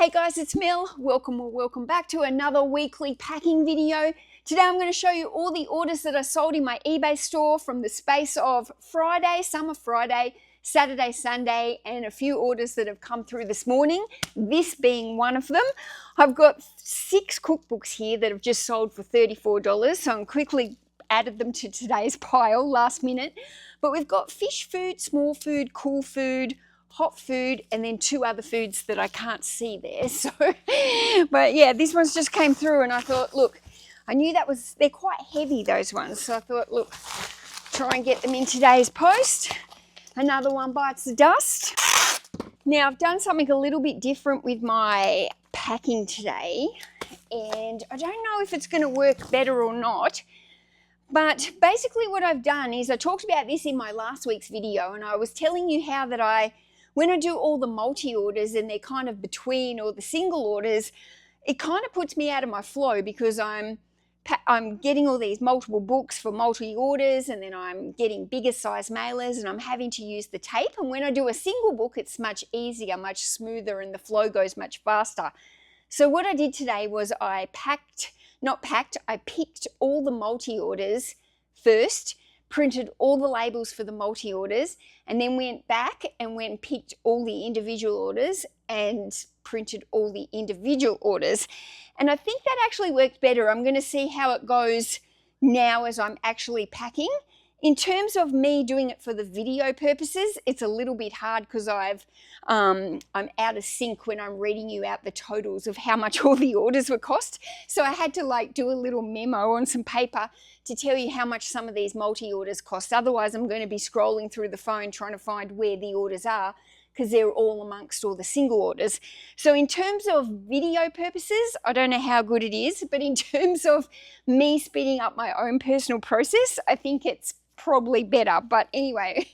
Hey guys, it's Mel. Welcome or welcome back to another weekly packing video. Today I'm going to show you all the orders that I sold in my eBay store from the space of Friday, Summer Friday, Saturday, Sunday, and a few orders that have come through this morning, this being one of them. I've got 6 cookbooks here that have just sold for $34, so I'm quickly added them to today's pile last minute. But we've got fish food, small food, cool food, hot food, and then 2 other foods that I can't see there. So, but yeah, these ones just came through and I thought, look, I knew they're quite heavy, those ones. So I thought, look, try and get them in today's post. Another one bites the dust. Now I've done something a little bit different with my packing today, and I don't know if it's going to work better or not. But basically what I've done is I talked about this in my last week's video, and I was telling you how that when I do all the multi-orders and they're kind of between or the single orders, it kind of puts me out of my flow because I'm getting all these multiple books for multi-orders, and then I'm getting bigger size mailers and I'm having to use the tape. And when I do a single book, it's much easier, much smoother, and the flow goes much faster. So what I did today was I picked all the multi-orders first, printed all the labels for the multi-orders, and then went back and picked all the individual orders and printed all the individual orders. And I think that actually worked better. I'm going to see how it goes now as I'm actually packing. In terms of me doing it for the video purposes, it's a little bit hard because I'm out of sync when I'm reading you out the totals of how much all the orders would cost. So I had to do a little memo on some paper to tell you how much some of these multi-orders cost. Otherwise, I'm going to be scrolling through the phone trying to find where the orders are, because they're all amongst all the single orders. So in terms of video purposes, I don't know how good it is, but in terms of me speeding up my own personal process, I think it's probably better. But anyway,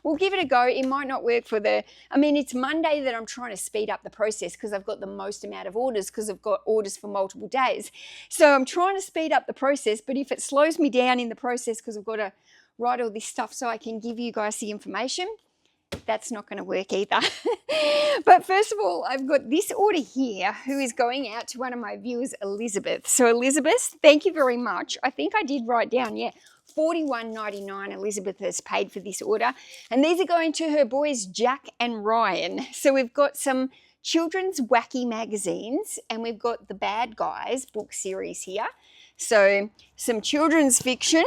we'll give it a go. It might not work it's Monday that I'm trying to speed up the process because I've got the most amount of orders because I've got orders for multiple days. So I'm trying to speed up the process, but if it slows me down in the process because I've got to write all this stuff so I can give you guys the information, that's not going to work either. But first of all, I've got this order here who is going out to one of my viewers, Elizabeth. So Elizabeth, thank you very much. I think I did write down, $41.99 Elizabeth has paid for this order. And these are going to her boys, Jack and Ryan. So we've got some children's wacky magazines, and we've got the Bad Guys book series here. So some children's fiction.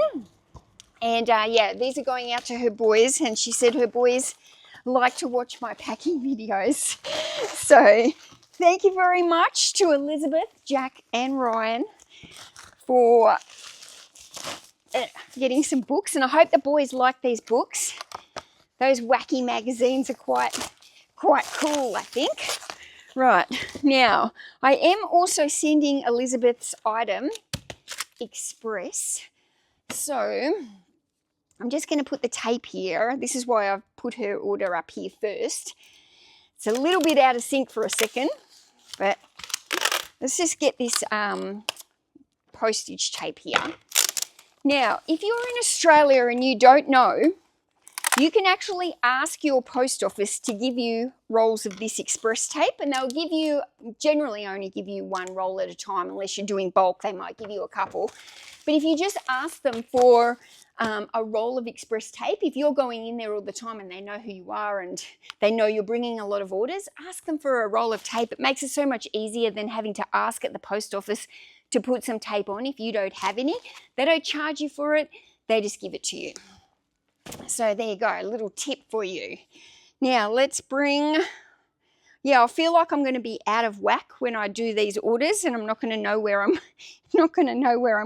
And these are going out to her boys, and she said her boys like to watch my packing videos. So thank you very much to Elizabeth, Jack and Ryan for getting some books, and I hope the boys like these books. Those wacky magazines are quite cool, I think. Right, now I am also sending Elizabeth's item express, so I'm just going to put the tape here. This is why I've put her order up here first. It's a little bit out of sync for a second, but let's just get this postage tape here. Now, if you're in Australia and you don't know, you can actually ask your post office to give you rolls of this express tape, and they'll generally only give you 1 roll at a time. Unless you're doing bulk, they might give you a couple. But if you just ask them for a roll of express tape, if you're going in there all the time and they know who you are and they know you're bringing a lot of orders, ask them for a roll of tape. It makes it so much easier than having to ask at the post office to put some tape on if you don't have any. They don't charge you for it, they just give it to you. So there you go, a little tip for you. Now let's bring, I feel like I'm going to be out of whack when I do these orders, and I'm not going to know where I'm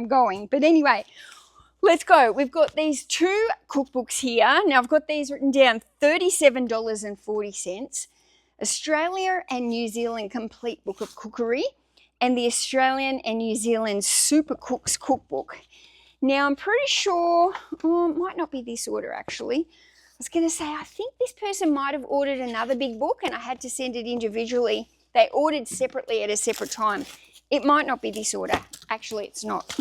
going. But anyway, let's go. We've got these 2 cookbooks here. Now I've got these written down, $37.40, Australia and New Zealand Complete Book of Cookery, and the Australian and New Zealand Super Cooks Cookbook. Now I'm pretty sure, it might not be this order actually. I was going to say, I think this person might have ordered another big book and I had to send it individually. They ordered separately at a separate time. It might not be this order. Actually, it's not.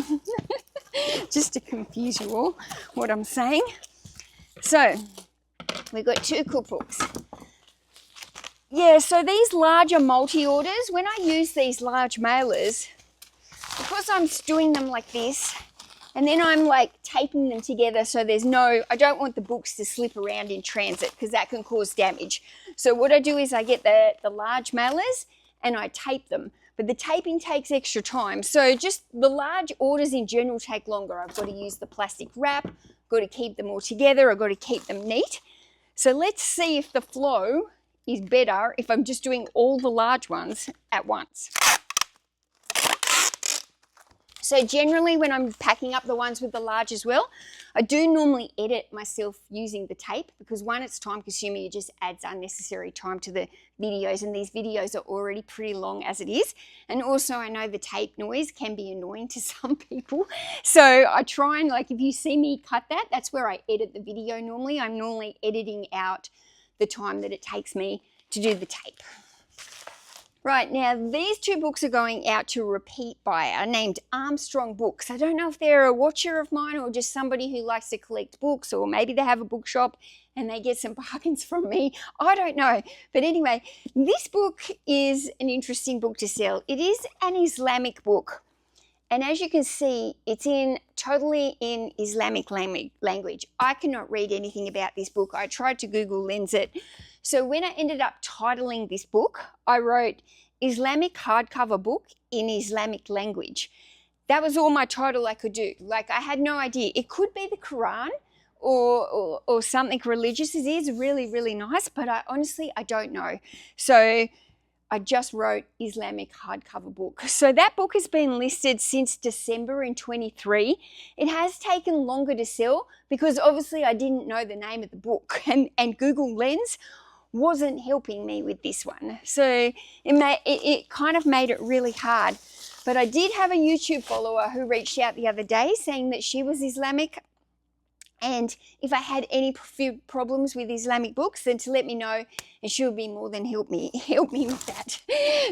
Just to confuse you all, what I'm saying. So, we've got 2 cookbooks. yeah, so these larger multi-orders, when I use these large mailers, because I'm doing them like this, and then I'm like taping them together so there's no, I don't want the books to slip around in transit because that can cause damage. So what I do is I get the large mailers and I tape them. But the taping takes extra time. So just the large orders in general take longer. I've got to use the plastic wrap, got to keep them all together, I've got to keep them neat. So let's see if the flow is better if I'm just doing all the large ones at once. So generally when I'm packing up the ones with the large as well, I do normally edit myself using the tape because one, it's time consuming, it just adds unnecessary time to the videos, and these videos are already pretty long as it is. And also I know the tape noise can be annoying to some people. So I try and, like, if you see me cut that, that's where I edit the video normally. I'm normally editing out the time that it takes me to do the tape. Right, now these two books are going out to a repeat buyer named Armstrong Books. I don't know if they're a watcher of mine or just somebody who likes to collect books, or maybe they have a bookshop and they get some bargains from me. I don't know. But anyway, this book is an interesting book to sell. It is an Islamic book. And as you can see, it's totally in Islamic language. I cannot read anything about this book. I tried to Google Lens it. So when I ended up titling this book, I wrote Islamic hardcover book in Islamic language. That was all my title I could do. Like, I had no idea. It could be the Quran or something religious. It is really, really nice, but honestly, I don't know. So I just wrote Islamic hardcover book. So that book has been listed since December in 23. It has taken longer to sell because obviously I didn't know the name of the book, and Google Lens wasn't helping me with this one. So it kind of made it really hard. But I did have a YouTube follower who reached out the other day saying that she was Islamic, and if I had any problems with Islamic books, then to let me know, and she would be more than help me with that.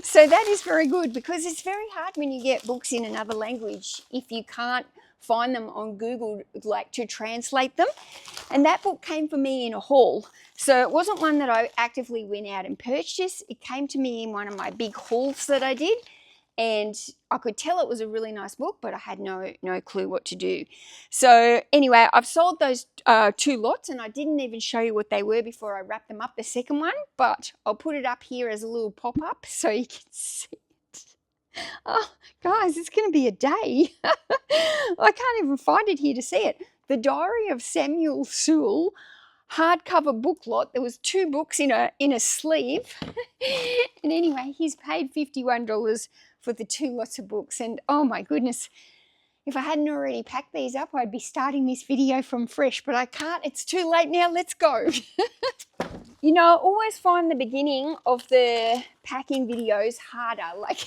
So that is very good, because it's very hard when you get books in another language if you can't find them on Google, like, to translate them. And that book came for me in a haul. So it wasn't one that I actively went out and purchased. It came to me in one of my big hauls that I did. And I could tell it was a really nice book, but I had no clue what to do. So anyway, I've sold those two lots, and I didn't even show you what they were before I wrapped them up, the second one, but I'll put it up here as a little pop-up so you can see it. Oh, guys, it's going to be a day. I can't even find it here to see it. The Diary of Samuel Sewell hardcover book lot. There was two books in a sleeve. And anyway, he's paid $51 for the two lots of books. And oh my goodness, if I hadn't already packed these up, I'd be starting this video from fresh, but I can't. It's too late now. Let's go. You know, I always find the beginning of the packing videos harder. Like,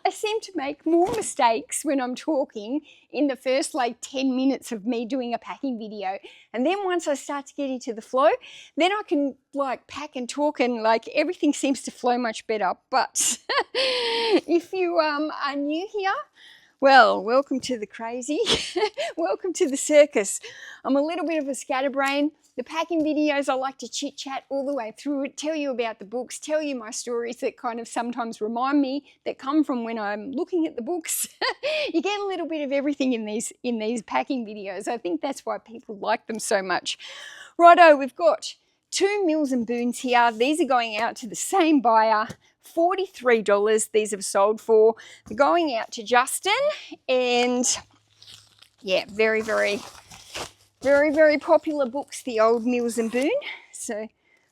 I seem to make more mistakes when I'm talking in the first like 10 minutes of me doing a packing video. And then once I start to get into the flow, then I can like pack and talk, and like everything seems to flow much better. But if you are new here, well, welcome to the crazy. Welcome to the circus. I'm a little bit of a scatterbrain. The packing videos, I like to chit chat all the way through it, tell you about the books, tell you my stories that kind of sometimes remind me, that come from when I'm looking at the books. You get a little bit of everything in these packing videos. I think that's why people like them so much. Righto, we've got two Mills and Boons here. These are going out to the same buyer. $43 these have sold for. They're going out to Justin, and yeah, very, very, very, very popular books, the old Mills and Boon. So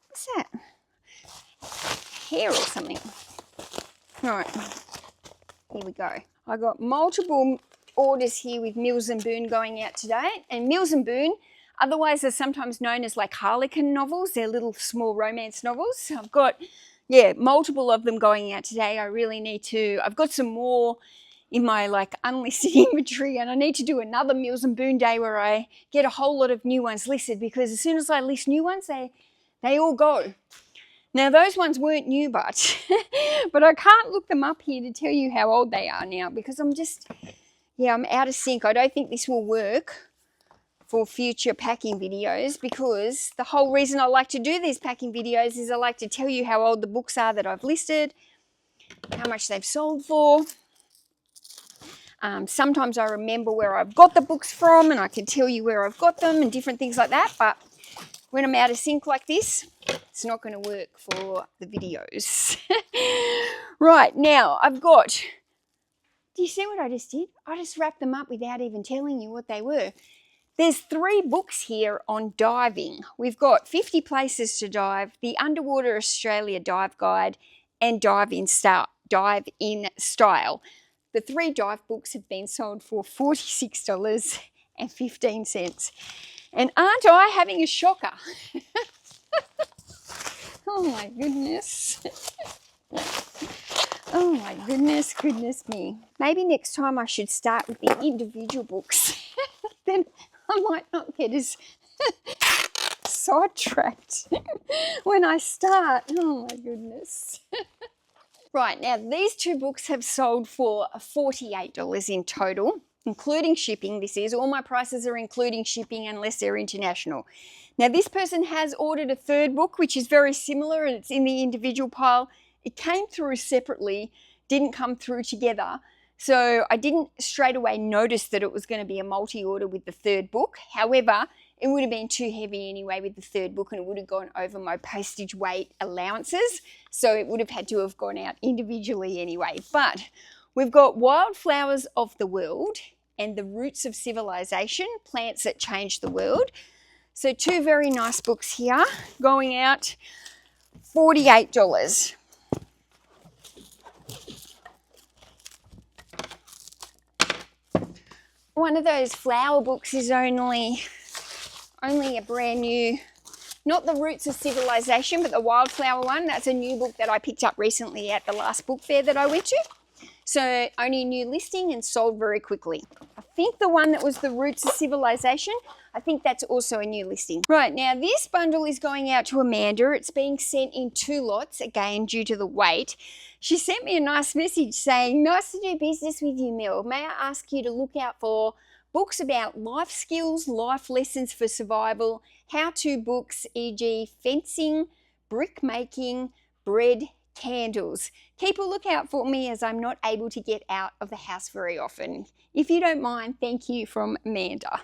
what's that? Hair or something. All right, here we go. I got multiple orders here with Mills and Boon going out today. And Mills and Boon, otherwise they're sometimes known as like Harlequin novels. They're little small romance novels. So I've got, yeah, multiple of them going out today. I really need to, I've got some more in my like unlisted inventory, and I need to do another Mills and Boon day where I get a whole lot of new ones listed, because as soon as I list new ones, they all go. Now those ones weren't new, but I can't look them up here to tell you how old they are now, because I'm just, yeah, I'm out of sync. I don't think this will work for future packing videos, because the whole reason I like to do these packing videos is I like to tell you how old the books are that I've listed, how much they've sold for. Sometimes I remember where I've got the books from and I can tell you where I've got them and different things like that, but when I'm out of sync like this, it's not going to work for the videos. Right, now I've got, do you see what I just did? I just wrapped them up without even telling you what they were. There's 3 books here on diving. We've got 50 Places to Dive, the Underwater Australia Dive Guide, and Dive in Style. The 3 dive books have been sold for $46.15. And aren't I having a shocker? Oh my goodness. Oh my goodness, goodness me. Maybe next time I should start with the individual books. Then I might not get as sidetracked when I start. Oh my goodness. Right, now these 2 books have sold for $48 in total, including shipping. This is, all my prices are including shipping unless they're international. Now this person has ordered a 3rd book, which is very similar, and it's in the individual pile. It came through separately, didn't come through together. So I didn't straight away notice that it was going to be a multi-order with the 3rd book. However, it would have been too heavy anyway with the 3rd book, and it would have gone over my postage weight allowances. So it would have had to have gone out individually anyway. But we've got Wildflowers of the World and The Roots of Civilization, Plants That Change the World. So 2 very nice books here, going out $48. One of those flower books is only a brand new, not The Roots of Civilization, but the Wildflower one. That's a new book that I picked up recently at the last book fair that I went to. So only a new listing and sold very quickly. I think the one that was The Roots of Civilization, I think that's also a new listing. Right, now this bundle is going out to Amanda. It's being sent in 2 lots, again, due to the weight. She sent me a nice message saying, "Nice to do business with you, Mel. May I ask you to look out for books about life skills, life lessons for survival, how-to books, e.g. fencing, brick making, bread, candles. Keep a lookout for me as I'm not able to get out of the house very often. If you don't mind, thank you, from Amanda."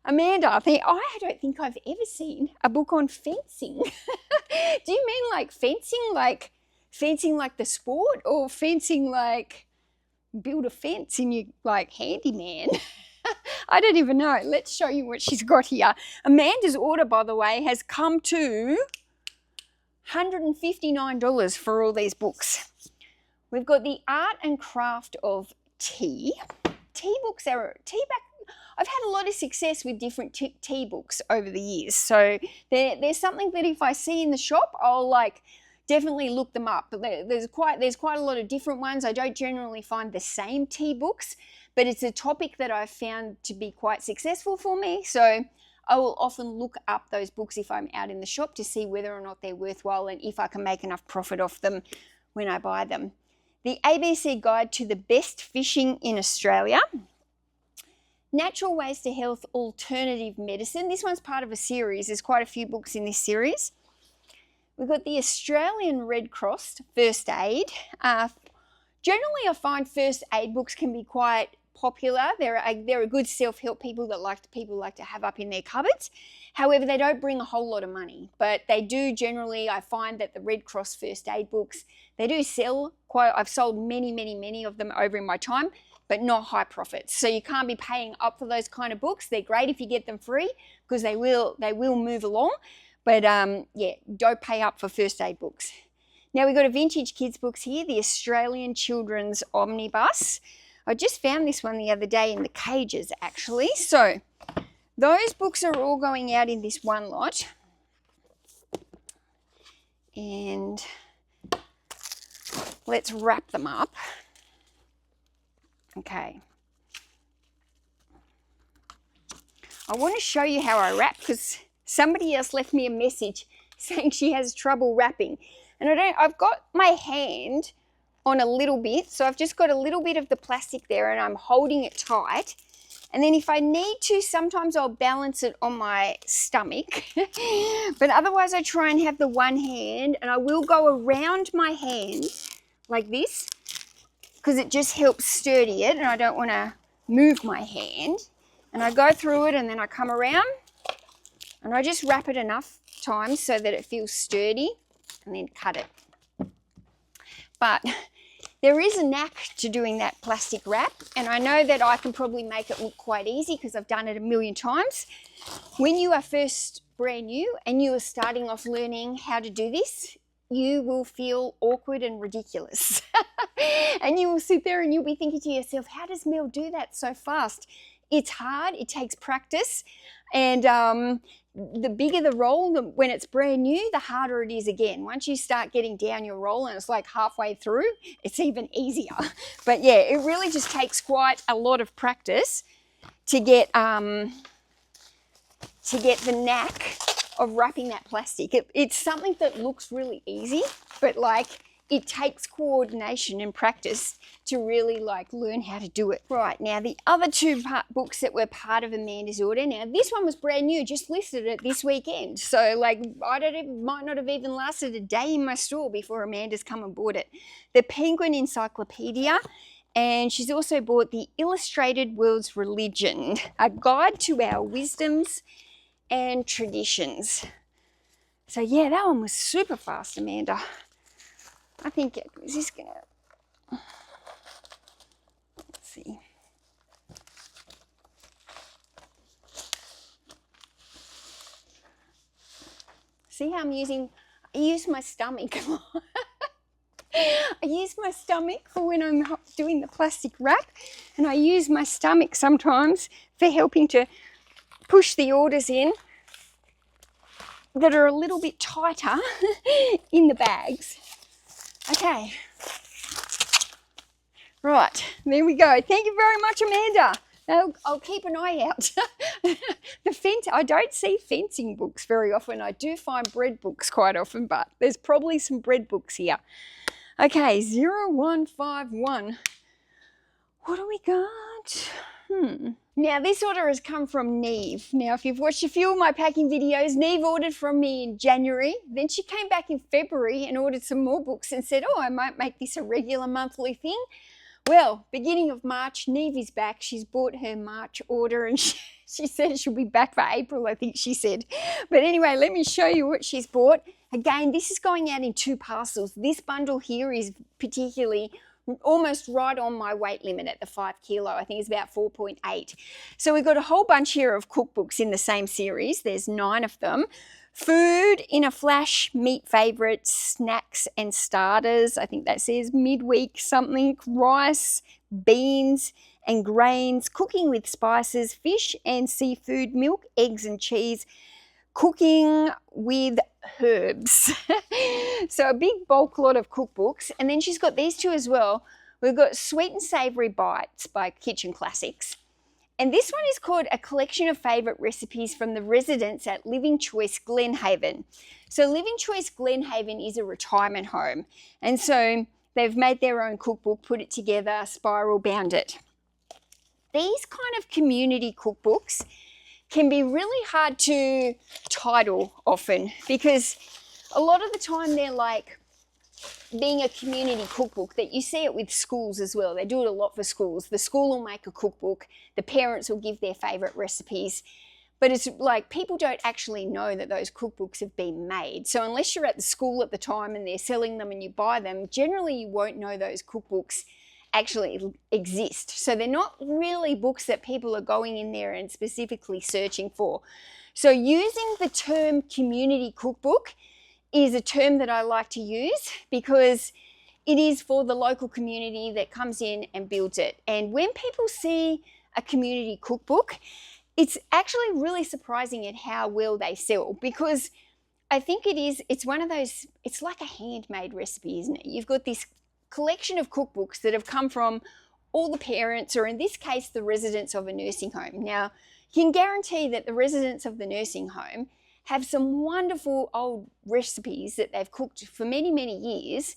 Amanda, I don't think I've ever seen a book on fencing. Do you mean like fencing like the sport, or fencing like build a fence and you like handyman? I don't even know. Let's show you what she's got here. Amanda's order, by the way, has come to $159 for all these books. We've got The Art and Craft of Tea. Tea books are I've had a lot of success with different tea books over the years. So there's something that if I see in the shop, I'll like definitely look them up. But there's quite a lot of different ones. I don't generally find the same tea books, but it's a topic that I've found to be quite successful for me. So I will often look up those books if I'm out in the shop to see whether or not they're worthwhile and if I can make enough profit off them when I buy them. The ABC Guide to the Best Fishing in Australia. Natural Ways to Health, Alternative Medicine. This one's part of a series. There's quite a few books in this series. We've got the Australian Red Cross First Aid. Generally, I find first aid books can be quite popular. They're a good self-help people like to have up in their cupboards. However, they don't bring a whole lot of money, but they do generally. I find that the Red Cross First Aid books, they do sell quite. I've sold many of them over in my time, but not high profits. So you can't be paying up for those kind of books. They're great if you get them free because they will move along. But yeah, don't pay up for first aid books. Now we've got a vintage kids books here, the Australian Children's Omnibus. I just found this one the other day in the cages actually. So those books are all going out in this one lot. And let's wrap them up. Okay. I want to show you how I wrap because somebody else left me a message saying she has trouble wrapping. And I've got my hand on a little bit, so I've just got a little bit of the plastic there and I'm holding it tight. And then if I need to, sometimes I'll balance it on my stomach. But otherwise I try and have the one hand, and I will go around my hand like this because it just helps sturdy it, and I don't want to move my hand. And I go through it, and then I come around and I just wrap it enough times so that it feels sturdy, and then cut it. But there is a knack to doing that plastic wrap, and I know that I can probably make it look quite easy because I've done it a million times. When you are first brand new and you are starting off learning how to do this, you will feel awkward and ridiculous. And you will sit there and you'll be thinking to yourself, how does Mel do that so fast? It's hard, it takes practice, and the bigger the roll, when it's brand new, the harder it is again. Once you start getting down your roll and it's like halfway through, it's even easier. But yeah, it really just takes quite a lot of practice to get the knack of wrapping that plastic. It's something that looks really easy, but like it takes coordination and practice to really like learn how to do it. Right, now the other two books that were part of Amanda's order, now this one was brand new, just listed it this weekend. So like might not have even lasted a day in my store before Amanda's come and bought it. The Penguin Encyclopedia, and she's also bought the Illustrated World's Religion, a guide to our wisdoms and traditions. So yeah, that one was super fast, Amanda. I think is this gonna, let's see. See how I use my stomach. I use my stomach for when I'm doing the plastic wrap, and I use my stomach sometimes for helping to push the orders in that are a little bit tighter in the bags. Okay, right, there we go. Thank you very much, Amanda. I'll keep an eye out. I don't see fencing books very often. I do find bread books quite often, but there's probably some bread books here. Okay, 0151. What do we got? Now this order has come from Neve. Now if you've watched a few of my packing videos, Neve ordered from me in January. Then she came back in February and ordered some more books and said, oh, I might make this a regular monthly thing. Well, beginning of March, Neve is back. She's bought her March order, and she said she'll be back for April, I think she said. But anyway, let me show you what she's bought. Again, this is going out in 2 parcels. This bundle here is particularly almost right on my weight limit at the 5 kilo. I think it's about 4.8. So we've got a whole bunch here of cookbooks in the same series. There's 9 of them. Food in a Flash, meat favourites, snacks and starters. I think that says midweek something. Rice, beans and grains, cooking with spices, fish and seafood, milk, eggs and cheese, cooking with herbs. So a big bulk lot of cookbooks. And then she's got these 2 as well. We've got Sweet and Savoury Bites by Kitchen Classics. And this one is called A Collection of Favourite Recipes from the Residents at Living Choice Glenhaven. So Living Choice Glenhaven is a retirement home. And so they've made their own cookbook, put it together, spiral bound it. These kind of community cookbooks can be really hard to title often, because a lot of the time they're like being a community cookbook, that you see it with schools as well. They do it a lot for schools. The school will make a cookbook, the parents will give their favourite recipes, but it's like people don't actually know that those cookbooks have been made. So unless you're at the school at the time and they're selling them and you buy them, generally you won't know those cookbooks actually exist. So they're not really books that people are going in there and specifically searching for. So using the term community cookbook is a term that I like to use because it is for the local community that comes in and builds it. And when people see a community cookbook, it's actually really surprising at how well they sell, because I think it's one of those, it's like a handmade recipe, isn't it? You've got this collection of cookbooks that have come from all the parents, or in this case, the residents of a nursing home. Now, you can guarantee that the residents of the nursing home have some wonderful old recipes that they've cooked for many, many years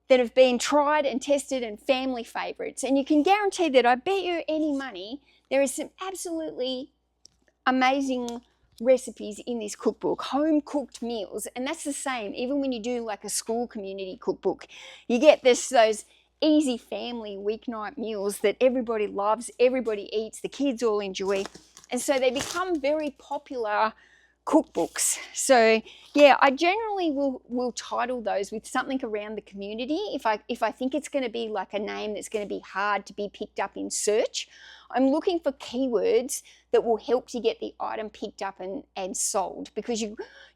that have been tried and tested and family favourites. And you can guarantee that I bet you any money There is some absolutely amazing recipes in this cookbook, home cooked meals, and that's the same even when you do like a school community cookbook. You get those easy family weeknight meals that everybody loves, everybody eats, the kids all enjoy, and so they become very popular cookbooks. So yeah, I generally will title those with something around the community if I think it's going to be like a name that's going to be hard to be picked up in search. I'm looking for keywords that will help to get the item picked up and sold, because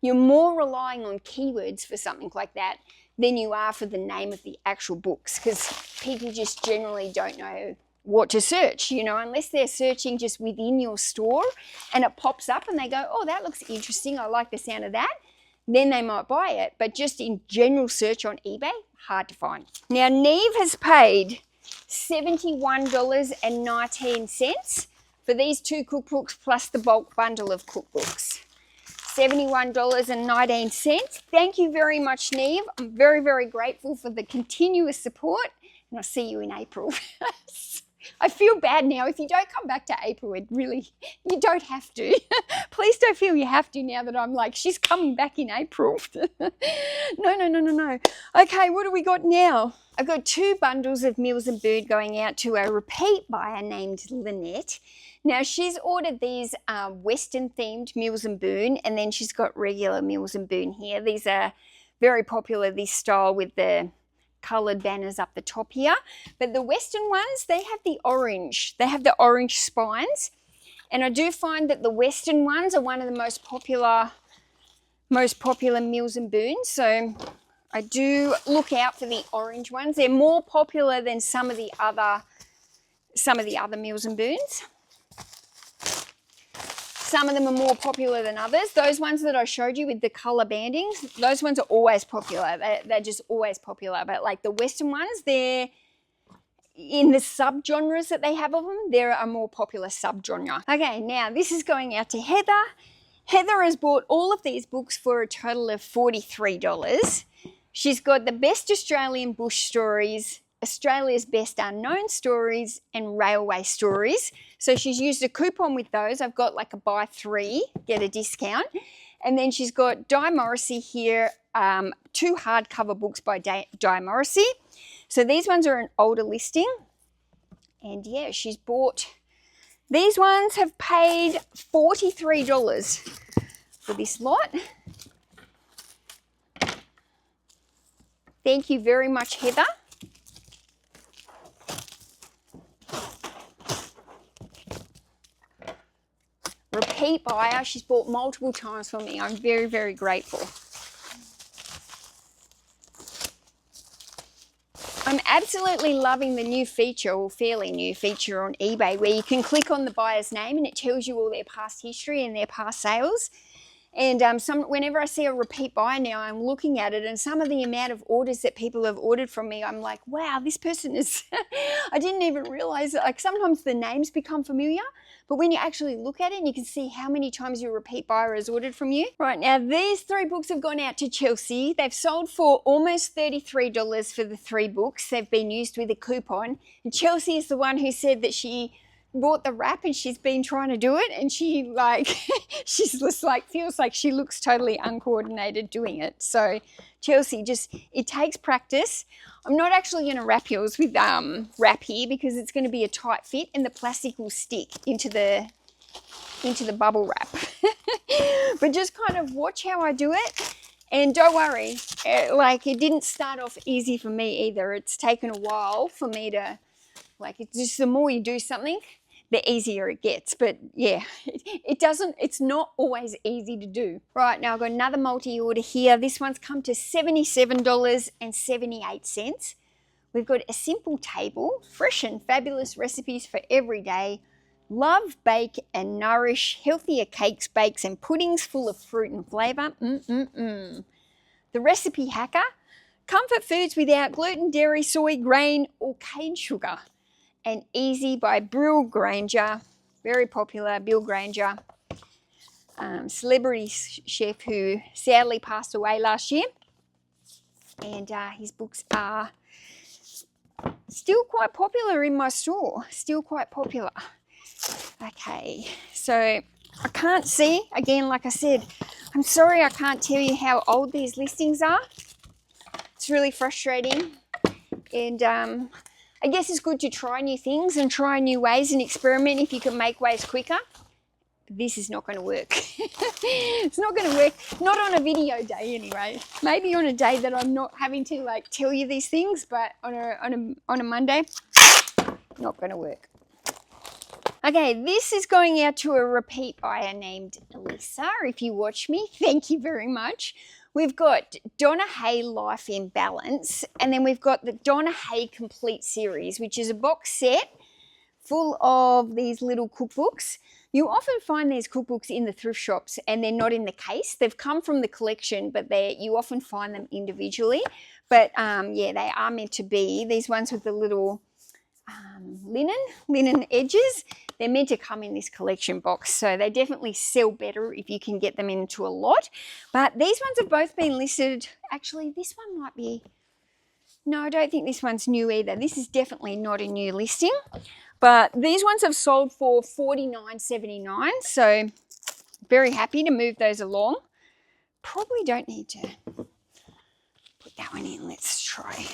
you're more relying on keywords for something like that than you are for the name of the actual books, because people just generally don't know what to search, you know, unless they're searching just within your store and it pops up and they go, oh, that looks interesting, I like the sound of that, then they might buy it. But just in general search on eBay, hard to find. Now, Neve has paid $71.19 for these 2 cookbooks plus the bulk bundle of cookbooks. $71.19. Thank you very much, Neve. I'm very, very grateful for the continuous support, and I'll see you in April. I feel bad now. If you don't come back to April, you don't have to. Please don't feel you have to now that I'm like, she's coming back in April. No. Okay, what do we got now? I've got 2 bundles of Meals and Boon going out to a repeat buyer named Lynette. Now, she's ordered these Western themed Meals and Boon, and then she's got regular Meals and Boon here. These are very popular, this style with the coloured banners up the top here. But the Western ones, they have the orange. They have the orange spines. And I do find that the Western ones are one of the most popular Meals and Boons. So I do look out for the orange ones. They're more popular than some of the other Meals and Boons. Some of them are more popular than others. Those ones that I showed you with the colour bandings, those ones are always popular. They're just always popular. But like the Western ones, they're in the subgenres that they have of them, they're a more popular subgenre. Okay, now this is going out to Heather. Heather has bought all of these books for a total of $43. She's got the Best Australian Bush Stories, Australia's Best Unknown Stories, and Railway Stories. So she's used a coupon with those. I've got like a buy 3, get a discount. And then she's got Di Morrissey here, 2 hardcover books by Di Morrissey. So these ones are an older listing. And yeah, she's bought, these ones have paid $43 for this lot. Thank you very much, Heather. Repeat buyer. She's bought multiple times for me. I'm very, very grateful. I'm absolutely loving the new feature, or fairly new feature on eBay, where you can click on the buyer's name and it tells you all their past history and their past sales. And whenever I see a repeat buyer now, I'm looking at it, and some of the amount of orders that people have ordered from me, I'm like, wow, this person is, I didn't even realize, like sometimes the names become familiar, but when you actually look at it, you can see how many times your repeat buyer has ordered from you. Right, now these 3 books have gone out to Chelsea. They've sold for almost $33 for the 3 books. They've been used with a coupon. And Chelsea is the one who said that she bought the wrap and she's been trying to do it, and she like she's just like feels like she looks totally uncoordinated doing it. So Chelsea, just it takes practice. I'm not actually going to wrap yours with wrap here because it's going to be a tight fit and the plastic will stick into the bubble wrap. But just kind of watch how I do it, and don't worry, like it didn't start off easy for me either. It's taken a while for me to, like, it's just the more you do something, the easier it gets. But yeah, it's not always easy to do. Right, now I've got another multi-order here. This one's come to $77.78. We've got a simple table, fresh and fabulous recipes for every day. Love, bake and nourish healthier cakes, bakes and puddings full of fruit and flavour. The Recipe Hacker. Comfort foods without gluten, dairy, soy, grain or cane sugar. And Easy by Bill Granger, very popular, Bill Granger, celebrity chef who sadly passed away last year. And his books are still quite popular in my store, still quite popular. Okay, so I can't see, again, like I said, I'm sorry I can't tell you how old these listings are. It's really frustrating, and I guess it's good to try new things and try new ways and experiment if you can make ways quicker. This is not going to work. It's not going to work, not on a video day anyway. Maybe on a day that I'm not having to like tell you these things, but on a Monday, not going to work. Okay, this is going out to a repeat buyer named Alyssa. If you watch me, thank you very much. We've got Donna Hay Life in Balance, and then we've got the Donna Hay Complete Series, which is a box set full of these little cookbooks. You often find these cookbooks in the thrift shops and they're not in the case. They've come from the collection, but you often find them individually. But yeah, they are meant to be. These ones with the little linen edges, they're meant to come in this collection box. So they definitely sell better if you can get them into a lot. But these ones have both been listed. Actually, this one might be, no, I don't think this one's new either. This is definitely not a new listing. But these ones have sold for $49.79, so very happy to move those along. Probably don't need to put that one in. Let's try.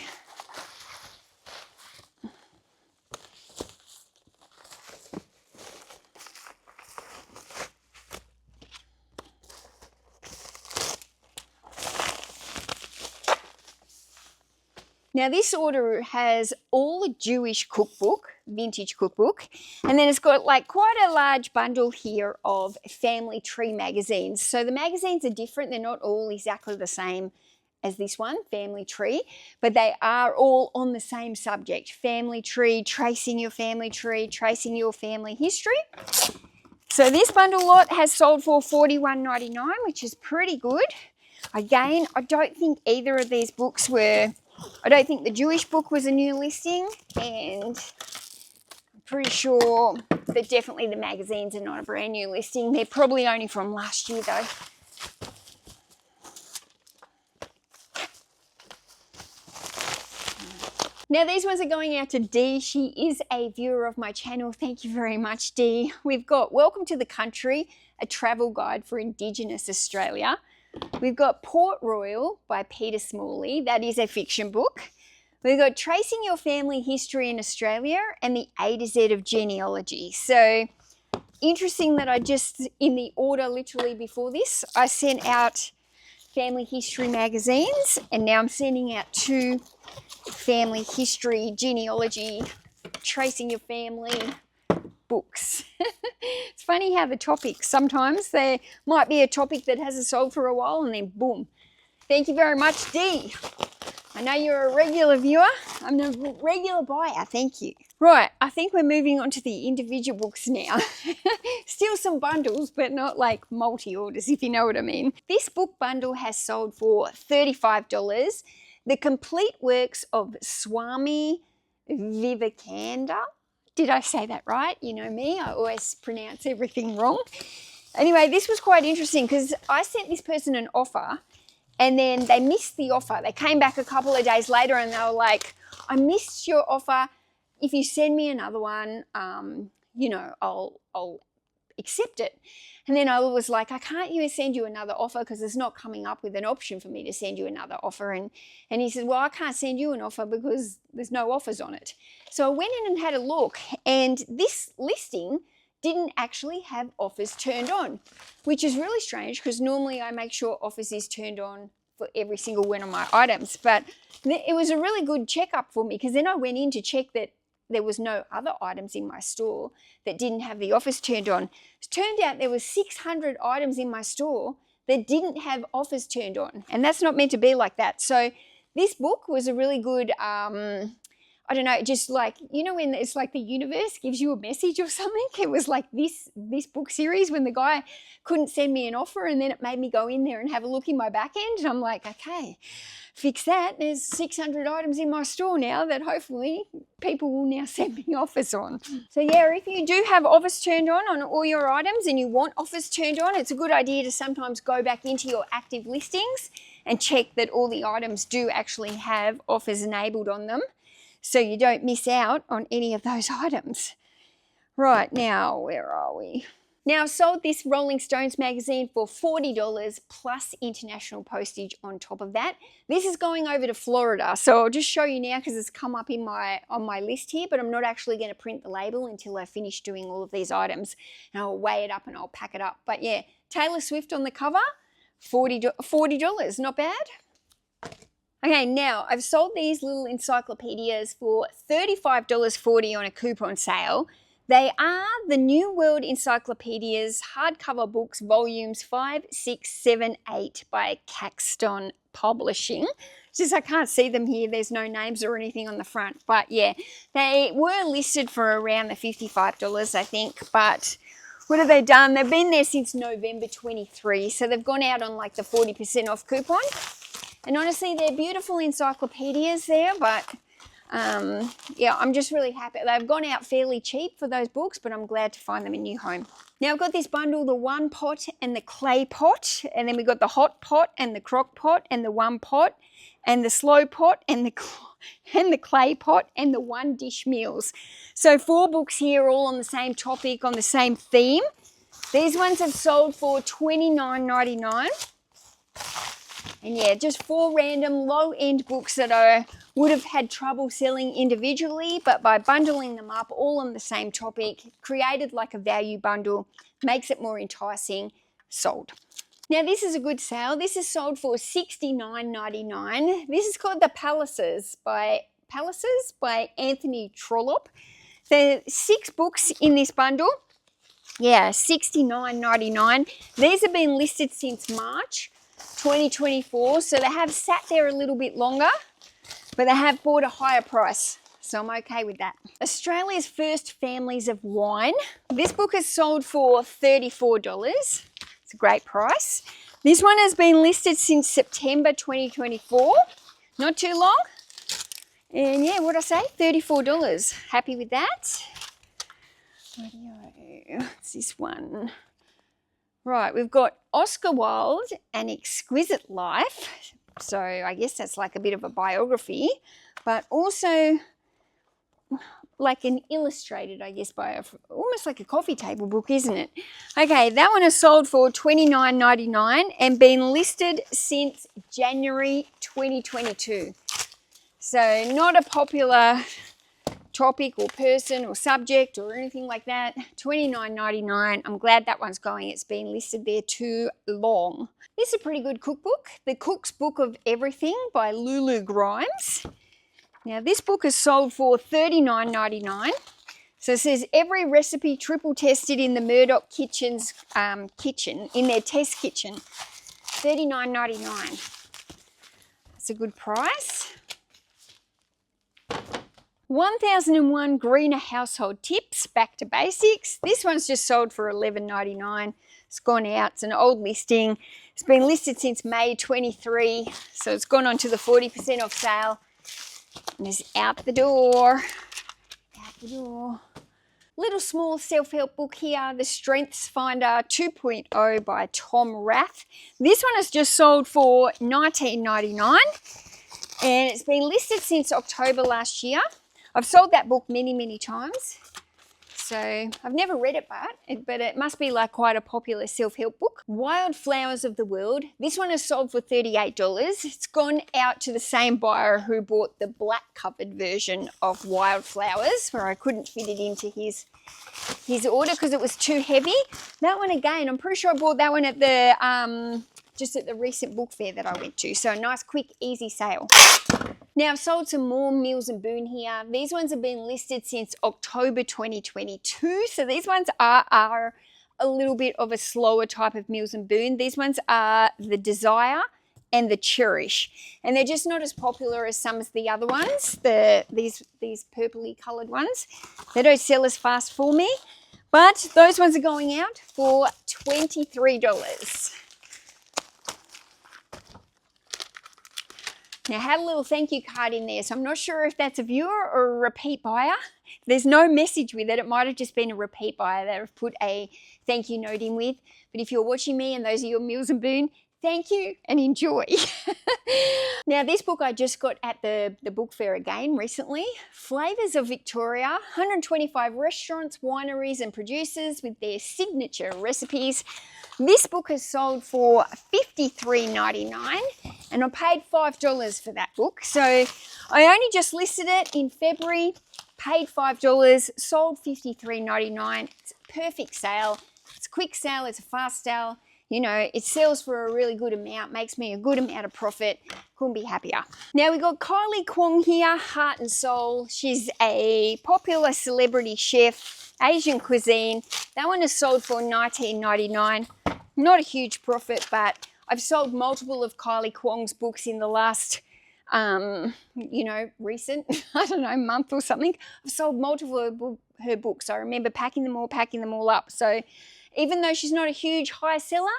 Now this order has all the Jewish cookbook, vintage cookbook, and then it's got like quite a large bundle here of family tree magazines. So the magazines are different. They're not all exactly the same as this one, family tree, but they are all on the same subject, family tree, tracing your family tree, tracing your family history. So this bundle lot has sold for $41.99, which is pretty good. Again, I don't think either of these books were, I don't think the Jewish book was a new listing, and I'm pretty sure that definitely the magazines are not a brand new listing. They're probably only from last year though. Now these ones are going out to Dee. She is a viewer of my channel. Thank you very much, Dee. We've got Welcome to the Country, a travel guide for Indigenous Australia. We've got Port Royal by Peter Smalley. That is a fiction book. We've got Tracing Your Family History in Australia and the A to Z of Genealogy. So interesting that I just, in the order literally before this, I sent out family history magazines, and now I'm sending out 2 family history, genealogy, tracing your family books. It's funny how the topics, sometimes there might be a topic that hasn't sold for a while and then boom. Thank you very much, Dee. I know you're a regular viewer. I'm a regular buyer. Thank you. Right, I think we're moving on to the individual books now. Still some bundles, but not like multi-orders, if you know what I mean. This book bundle has sold for $35. The complete works of Swami Vivekananda. Did I say that right? You know me, I always pronounce everything wrong. Anyway, this was quite interesting because I sent this person an offer and then they missed the offer. They came back a couple of days later and they were like, I missed your offer. If you send me another one, you know, I'll accept it. And then I was like, I can't even send you another offer because it's not coming up with an option for me to send you another offer. And he said, well, I can't send you an offer because there's no offers on it. So I went in and had a look, and this listing didn't actually have offers turned on, which is really strange because normally I make sure offers is turned on for every single one of my items. But it was a really good checkup for me because then I went in to check that there was no other items in my store that didn't have the offers turned on. It turned out there was 600 items in my store that didn't have offers turned on, and that's not meant to be like that. So this book was a really good, I don't know, just like, you know, when it's like the universe gives you a message or something. It was like this book series when the guy couldn't send me an offer, and then it made me go in there and have a look in my back end, and I'm like, okay, fix that. There's 600 items in my store now that hopefully people will now send me offers on. So yeah, if you do have offers turned on all your items and you want offers turned on, it's a good idea to sometimes go back into your active listings and check that all the items do actually have offers enabled on them, so you don't miss out on any of those items. Right, now, where are we? Now, I've sold this Rolling Stones magazine for $40 plus international postage on top of that. This is going over to Florida, so I'll just show you now because it's come up in on my list here, but I'm not actually going to print the label until I finish doing all of these items. And I'll weigh it up and I'll pack it up. But yeah, Taylor Swift on the cover, $40, not bad. Okay, now I've sold these little encyclopedias for $35.40 on a coupon sale. They are the New World Encyclopedias hardcover books, volumes 5, 6, 7, 8 by Caxton Publishing. Just I can't see them here. There's no names or anything on the front. But yeah, they were listed for around the $55, I think. But what have they done? They've been there since November 23. So they've gone out on like the 40% off coupon. And honestly, they're beautiful encyclopedias there, but yeah, I'm just really happy. They've gone out fairly cheap for those books, but I'm glad to find them a new home. Now I've got this bundle, the one pot and the clay pot, and then we've got the hot pot and the crock pot and the one pot and the slow pot and the clay pot and the one dish meals. So 4 books here, all on the same topic, on the same theme. These ones have sold for $29.99. And yeah, just 4 random low-end books that I would have had trouble selling individually, but by bundling them up all on the same topic, created like a value bundle, makes it more enticing, sold. Now this is a good sale. This is sold for $69.99. This is called The Palaces by Anthony Trollope. There are 6 books in this bundle. Yeah, $69.99. These have been listed since March 2024, so they have sat there a little bit longer, but they have bought a higher price, so I'm okay with that. Australia's First Families of Wine. This book is sold for $34. It's a great price. This one has been listed since September 2024, not too long. And yeah, what'd I say? $34. Happy with that. What's this one? Right, we've got Oscar Wilde, An Exquisite Life. So I guess that's like a bit of a biography, but also like an illustrated, I guess, almost like a coffee table book, isn't it? Okay, that one is sold for $29.99 and been listed since January 2022. So not a popular topic or person or subject or anything like that. $29.99. I'm glad that one's going. It's been listed there too long. This is a pretty good cookbook, The Cook's Book of Everything by Lulu Grimes. Now this book is sold for $39.99. So it says every recipe triple tested in the Murdoch Kitchen's kitchen, in their test kitchen. $39.99. That's a good price. 1001 Greener Household Tips, Back to Basics. This one's just sold for $11.99. It's gone out. It's an old listing. It's been listed since May 23, so it's gone on to the 40% off sale. And it's out the door. Out the door. Little small self-help book here, The Strengths Finder 2.0 by Tom Rath. This one is just sold for $19.99 and it's been listed since October last year. I've sold that book many, many times. So I've never read it, but it must be like quite a popular self-help book. Wildflowers of the World. This one is sold for $38. It's gone out to the same buyer who bought the black covered version of Wildflowers, where I couldn't fit it into his order because it was too heavy. That one again, I'm pretty sure I bought that one at the just at the recent book fair that I went to. So a nice, quick, easy sale. Now I've sold some more Meals and Boon here. These ones have been listed since October 2022. So these ones are a little bit of a slower type of Meals and Boon. These ones are the Desire and the Cherish. And they're just not as popular as some of the other ones, these purpley coloured ones. They don't sell as fast for me. But those ones are going out for $23. Now, I had a little thank you card in there, so I'm not sure if that's a viewer or a repeat buyer. There's no message with it. It might have just been a repeat buyer that I've put a thank you note in with. But if you're watching me and those are your Meals and Boon, Thank you and enjoy. Now, this book I just got at the book fair again recently. Flavors of Victoria, 125 restaurants, wineries and producers with their signature recipes. This book has sold for $53.99 and I paid $5 for that book. So I only just listed it in February, paid $5, sold $53.99. It's a perfect sale. It's a quick sale, it's a fast sale. You know, it sells for a really good amount, makes me a good amount of profit. Couldn't be happier. Now we got Kylie Kwong here, Heart and Soul. She's a popular celebrity chef, Asian cuisine. That one is sold for $19.99. Not a huge profit, but I've sold multiple of Kylie Kwong's books in the last, recent, month or something. I've sold multiple of her books. I remember packing them all up. So even though she's not a huge high seller,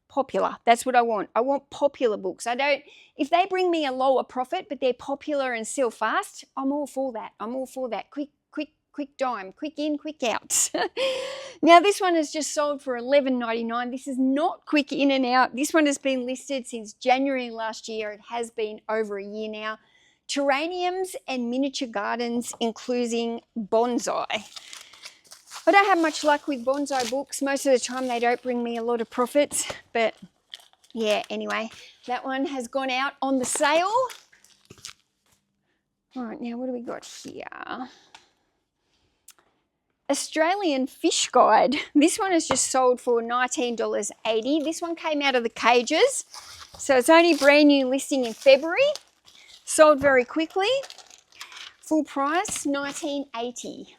popular. That's what I want. I want popular books. If they bring me a lower profit, but they're popular and sell fast, I'm all for that. I'm all for that. Quick dime, quick in, quick out. Now this one is just sold for $11.99. This is not quick in and out. This one has been listed since January last year. It has been over a year now. Terrariums and miniature gardens, including bonsai. I don't have much luck with bonsai books. Most of the time they don't bring me a lot of profits. But yeah, anyway, that one has gone out on the sale. All right, now what do we got here? Australian Fish Guide. This one is just sold for $19.80. This one came out of the cages. So it's only brand new listing in February. Sold very quickly. Full price, $19.80.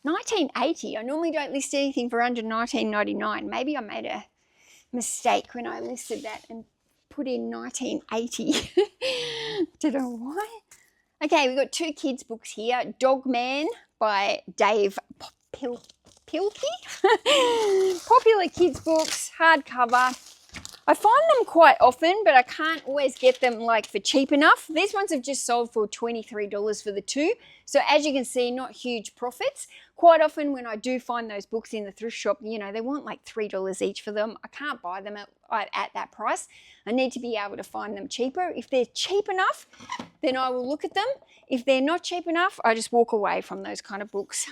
$19.80. I normally don't list anything for under $19.99. Maybe I made a mistake when I listed that and put in $19.80. Don't know why. Okay, we've got two kids' books here. Dog Man by Dave Pilkey. Popular kids' books, hardcover. I find them quite often, but I can't always get them for cheap enough. These ones have just sold for $23 for the two. So as you can see, not huge profits. Quite often when I do find those books in the thrift shop, they want like $3 each for them. I can't buy them at that price. I need to be able to find them cheaper. If they're cheap enough, then I will look at them. If they're not cheap enough, I just walk away from those kind of books.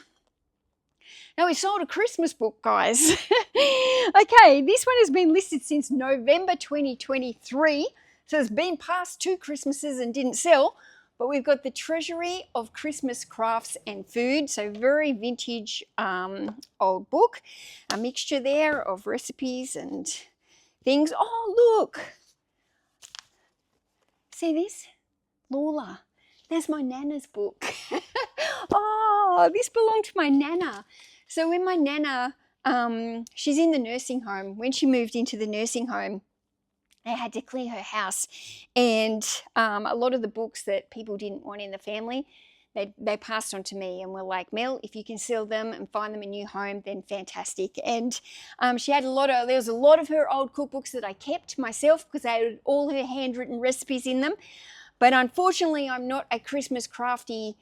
Now we sold a Christmas book, guys. Okay, this one has been listed since November 2023. So it's been past 2 Christmases and didn't sell. But we've got the Treasury of Christmas Crafts and Food. So very vintage old book. A mixture there of recipes and things. Oh, look. See this? Lola. That's my Nana's book. Oh, this belonged to my Nana. So when my Nana, she's in the nursing home. When she moved into the nursing home, they had to clear her house. And a lot of the books that people didn't want in the family, they passed on to me and were like, Mel, if you can sell them and find them a new home, then fantastic. And she had there was a lot of her old cookbooks that I kept myself because they had all her handwritten recipes in them. But unfortunately, I'm not a Christmas crafty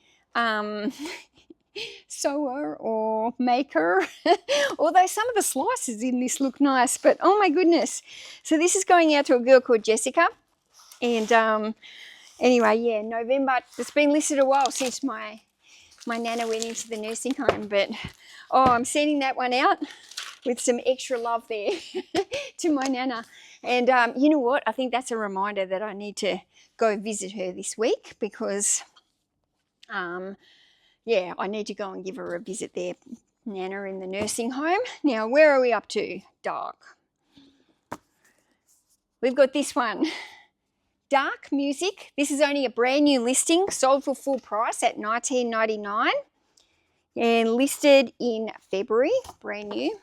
sewer or maker, although some of the slices in this look nice, but oh my goodness. So this is going out to a girl called Jessica. And anyway, yeah, November. It's been listed a while since my Nana went into the nursing home, but I'm sending that one out with some extra love there to my Nana. And you know what? I think that's a reminder that I need to go visit her this week because yeah, I need to go and give her a visit there, Nana in the nursing home. Now, where are we up to? Dark. We've got this one. Dark Music. This is only a brand new listing, sold for full price at $19.99 and listed in February, brand new.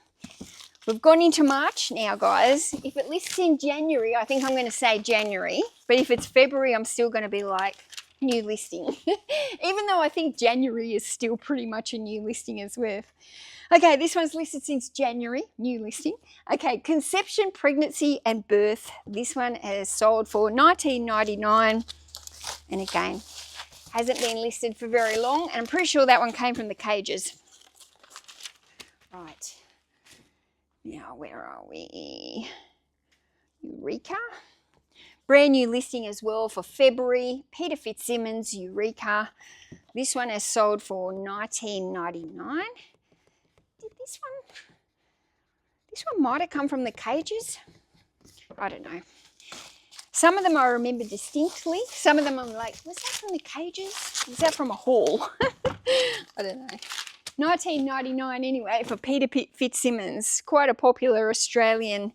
We've gone into March now, guys. If it lists in January, I think I'm going to say January. But if it's February, I'm still going to be like, new listing. Even though I think January is still pretty much a new listing as well. Okay, this one's listed since January, new listing. Okay, Conception, Pregnancy and Birth. This one has sold for $19.99. And again, hasn't been listed for very long. And I'm pretty sure that one came from the cages. Right. Now, where are we? Eureka. Brand new listing as well for February. Peter Fitzsimmons, Eureka. This one is sold for $19.99. Did this one might have come from the cages. I don't know. Some of them I remember distinctly. Some of them I'm like, was that from the cages? Was that from a haul? I don't know. $19.99 anyway for Peter Fitzsimmons, quite a popular Australian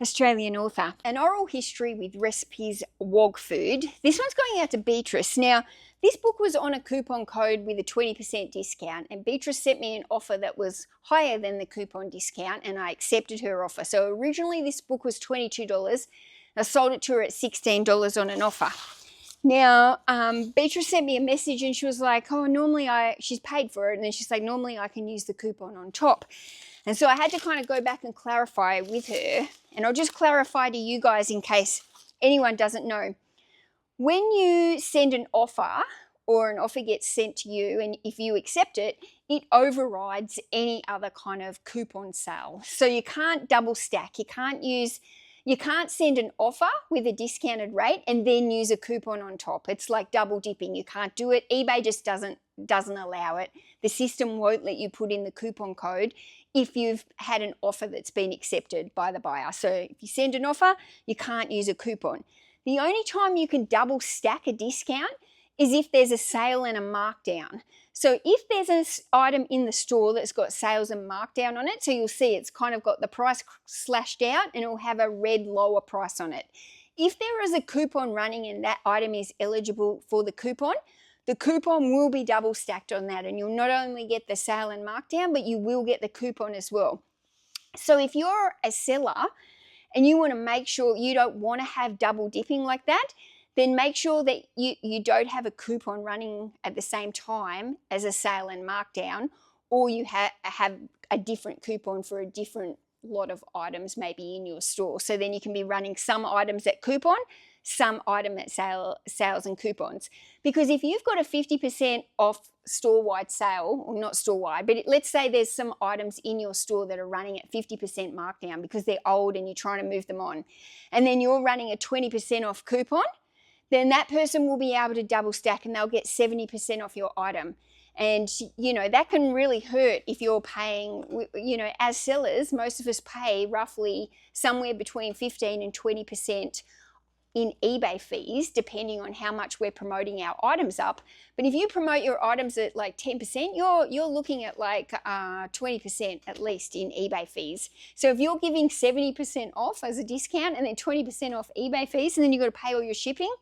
author. An oral history with recipes wog food. This one's going out to Beatrice. Now, this book was on a coupon code with a 20% discount, and Beatrice sent me an offer that was higher than the coupon discount, and I accepted her offer. So originally this book was $22. I sold it to her at $16 on an offer. Now, Beatrice sent me a message and she was like, oh, normally she's paid for it. And then she's like, normally I can use the coupon on top. And so I had to kind of go back and clarify with her. And I'll just clarify to you guys in case anyone doesn't know. When you send an offer or an offer gets sent to you, and if you accept it, it overrides any other kind of coupon sale. So you can't double stack. You can't send an offer with a discounted rate and then use a coupon on top. It's like double dipping. You can't do it. eBay just doesn't allow it. The system won't let you put in the coupon code if you've had an offer that's been accepted by the buyer. So if you send an offer, you can't use a coupon. The only time you can double stack a discount is if there's a sale and a markdown. So if there's an item in the store that's got sales and markdown on it, so you'll see it's kind of got the price slashed out and it'll have a red lower price on it. If there is a coupon running and that item is eligible for the coupon will be double stacked on that, and you'll not only get the sale and markdown, but you will get the coupon as well. So if you're a seller and you want to make sure you don't want to have double dipping like that, then make sure that you don't have a coupon running at the same time as a sale and markdown, or you have a different coupon for a different lot of items maybe in your store. So then you can be running some items at coupon, some item at sales and coupons. Because if you've got a 50% off store-wide sale, or not store-wide, but let's say there's some items in your store that are running at 50% markdown because they're old and you're trying to move them on, and then you're running a 20% off coupon, then that person will be able to double stack and they'll get 70% off your item. And, you know, that can really hurt if you're paying, you know, as sellers, most of us pay roughly somewhere between 15 and 20% in eBay fees, depending on how much we're promoting our items up. But if you promote your items at like 10%, you're looking at like 20% at least in eBay fees. So if you're giving 70% off as a discount and then 20% off eBay fees, and then you've got to pay all your shipping,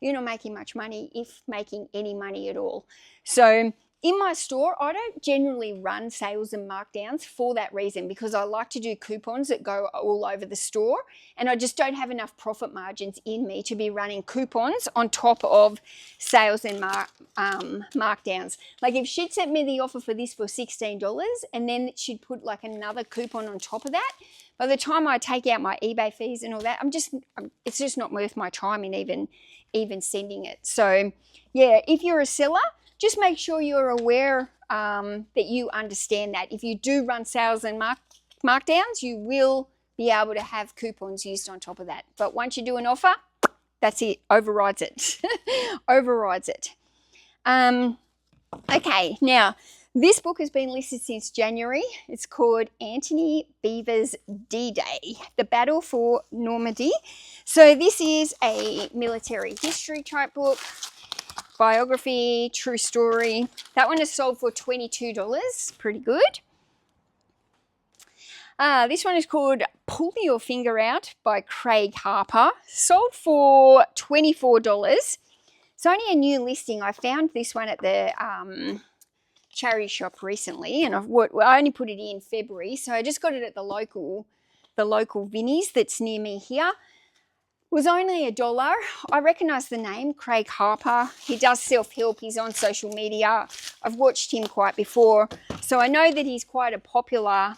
you're not making much money, if making any money at all. So in my store, I don't generally run sales and markdowns for that reason, because I like to do coupons that go all over the store, and I just don't have enough profit margins in me to be running coupons on top of sales and markdowns. Like if she'd sent me the offer for this for $16 and then she'd put like another coupon on top of that, by the time I take out my eBay fees and all that, it's just not worth my time in even sending it. So yeah, if you're a seller, just make sure you're aware that you understand that. If you do run sales and markdowns, you will be able to have coupons used on top of that. But once you do an offer, that's it, overrides it. Overrides it. Okay, now this book has been listed since January. It's called Antony Beevor's D-Day, The Battle for Normandy. So this is a military history type book. Biography, true story. That one is sold for $22, pretty good. This one is called Pull Your Finger Out by Craig Harper, sold for $24. It's only a new listing. I found this one at the charity shop recently, and I only put it in February, so I just got it at the local Vinnie's that's near me here. Was only $1. I recognise the name, Craig Harper. He does self-help. He's on social media. I've watched him quite before. So I know that he's quite a popular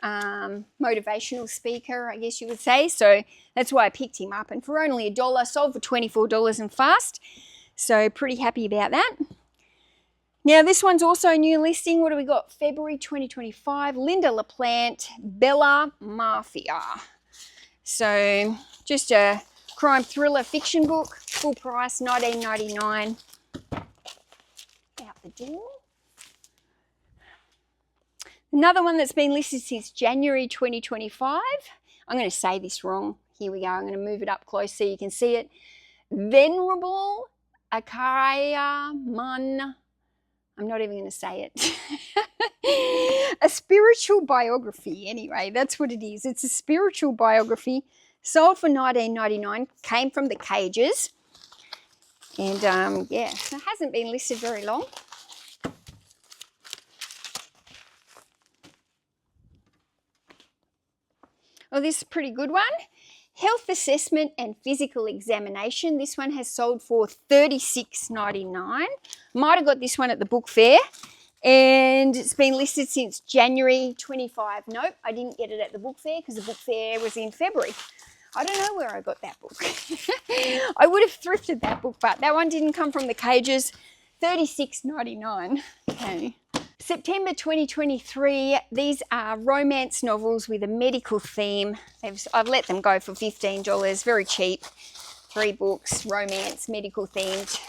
motivational speaker, I guess you would say. So that's why I picked him up. And for only $1, sold for $24 and fast. So pretty happy about that. Now this one's also a new listing. What do we got? February 2025. Linda LaPlante, Bella Mafia. So just a crime thriller fiction book, full price, $19.99. Out the door. Another one that's been listed since January 2025. I'm going to say this wrong. Here we go. I'm going to move it up close so you can see it. Venerable Akaya Mun. I'm not even going to say it. A spiritual biography. Anyway, that's what it is. It's a spiritual biography. Sold for $19.99. Came from the Cages. And yeah, it hasn't been listed very long. Oh, this is a pretty good one. Health Assessment and Physical Examination. This one has sold for $36.99. Might have got this one at the book fair. And it's been listed since January 25. Nope, I didn't get it at the book fair because the book fair was in February. I don't know where I got that book. I would have thrifted that book, but that one didn't come from the Cages. $36.99. Okay. September 2023, these are romance novels with a medical theme. I've let them go for $15, very cheap. 3 books, romance, medical themed.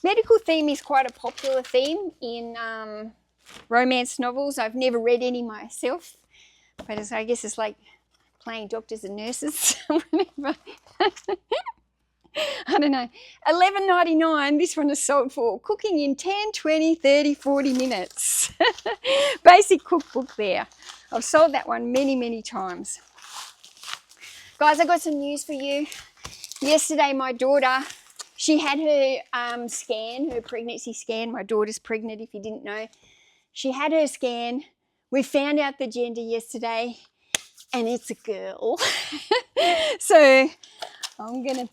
Medical theme is quite a popular theme in romance novels. I've never read any myself, but I guess it's like playing doctors and nurses. I don't know. $11.99. This one is sold for cooking in 10, 20, 30, 40 minutes. Basic cookbook there. I've sold that one many, many times. Guys, I got some news for you. Yesterday, my daughter, she had her scan, her pregnancy scan. My daughter's pregnant, if you didn't know. She had her scan. We found out the gender yesterday, and it's a girl. So I'm gonna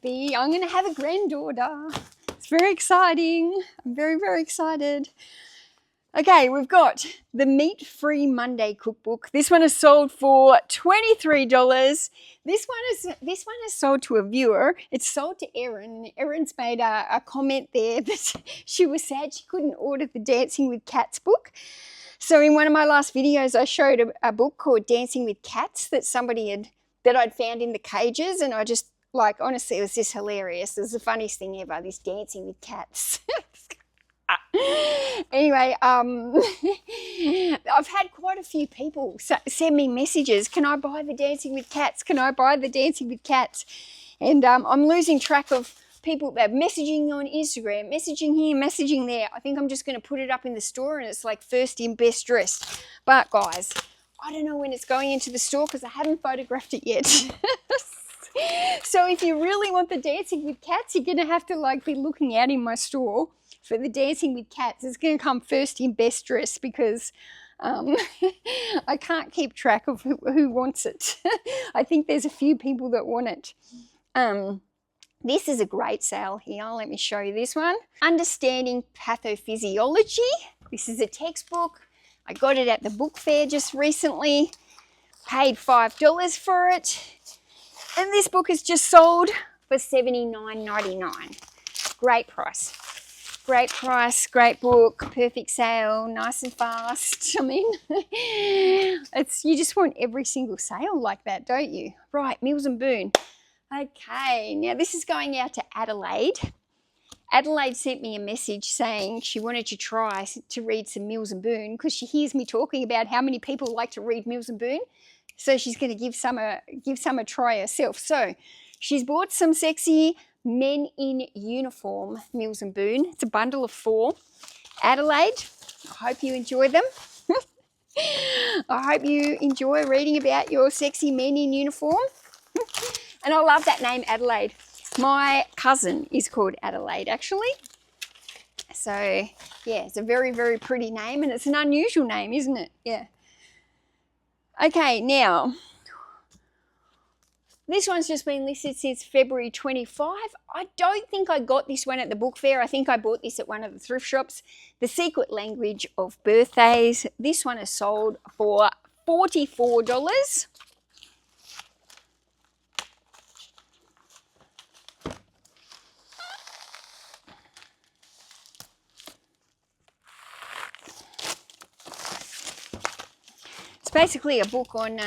have a granddaughter. It's very exciting. I'm very, very excited. Okay, we've got the Meat Free Monday cookbook. This one is sold for $23. This one is sold to a viewer. It's sold to Erin. Erin's made a comment there that she was sad she couldn't order the Dancing with Cats book. So in one of my last videos, I showed a book called Dancing with Cats that I'd found in the Cages, and I just, like, honestly, it was just hilarious. It was the funniest thing ever, this Dancing with Cats. Anyway, I've had quite a few people send me messages. Can I buy the Dancing with Cats? Can I buy the Dancing with Cats? And I'm losing track of people that are messaging on Instagram, messaging here, messaging there. I think I'm just going to put it up in the store, and it's like first in, best dressed. But guys, I don't know when it's going into the store because I haven't photographed it yet. So if you really want the Dancing with Cats, you're going to have to like be looking out in my store for the Dancing with Cats. It's going to come first in, best dressed, because I can't keep track of who wants it. I think there's a few people that want it. This is a great sale here. Let me show you this one. Understanding Pathophysiology. This is a textbook. I got it at the book fair just recently. Paid $5 for it. And this book is just sold for $79.99. Great price. Great price, great book, perfect sale, nice and fast. I mean, you just want every single sale like that, don't you? Right, Mills and Boon. Okay, now this is going out to Adelaide. Adelaide sent me a message saying she wanted to try to read some Mills and Boon because she hears me talking about how many people like to read Mills and Boon. So she's going to give some a try herself. So she's bought some sexy Men in Uniform Mills and Boon. It's a bundle of 4. Adelaide, I hope you enjoy them. I hope you enjoy reading about your sexy men in uniform. And I love that name, Adelaide. My cousin is called Adelaide, actually. So, yeah, it's a very, very pretty name, and it's an unusual name, isn't it? Yeah. Okay, now, this one's just been listed since February 25. I don't think I got this one at the book fair. I think I bought this at one of the thrift shops. The Secret Language of Birthdays. This one is sold for $44. It's basically a book on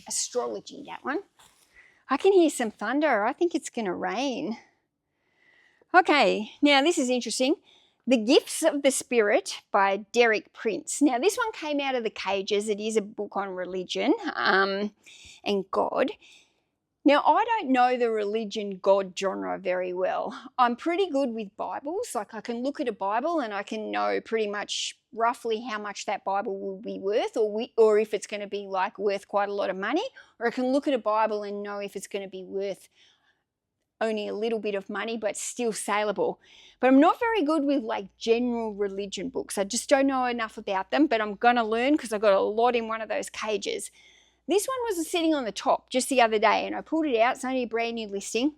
astrology, that one. I can hear some thunder. I think it's going to rain. Okay, now this is interesting. The Gifts of the Spirit by Derek Prince. Now this one came out of the cages. It is a book on religion and God. Now I don't know the religion God genre very well. I'm pretty good with Bibles. Like I can look at a Bible and I can know pretty much roughly how much that Bible will be worth, or if it's going to be like worth quite a lot of money, or I can look at a Bible and know if it's going to be worth only a little bit of money but still saleable. But I'm not very good with like general religion books. I just don't know enough about them, but I'm gonna learn because I got a lot in one of those cages. This one was sitting on the top just the other day and I pulled it out. It's only a brand new listing.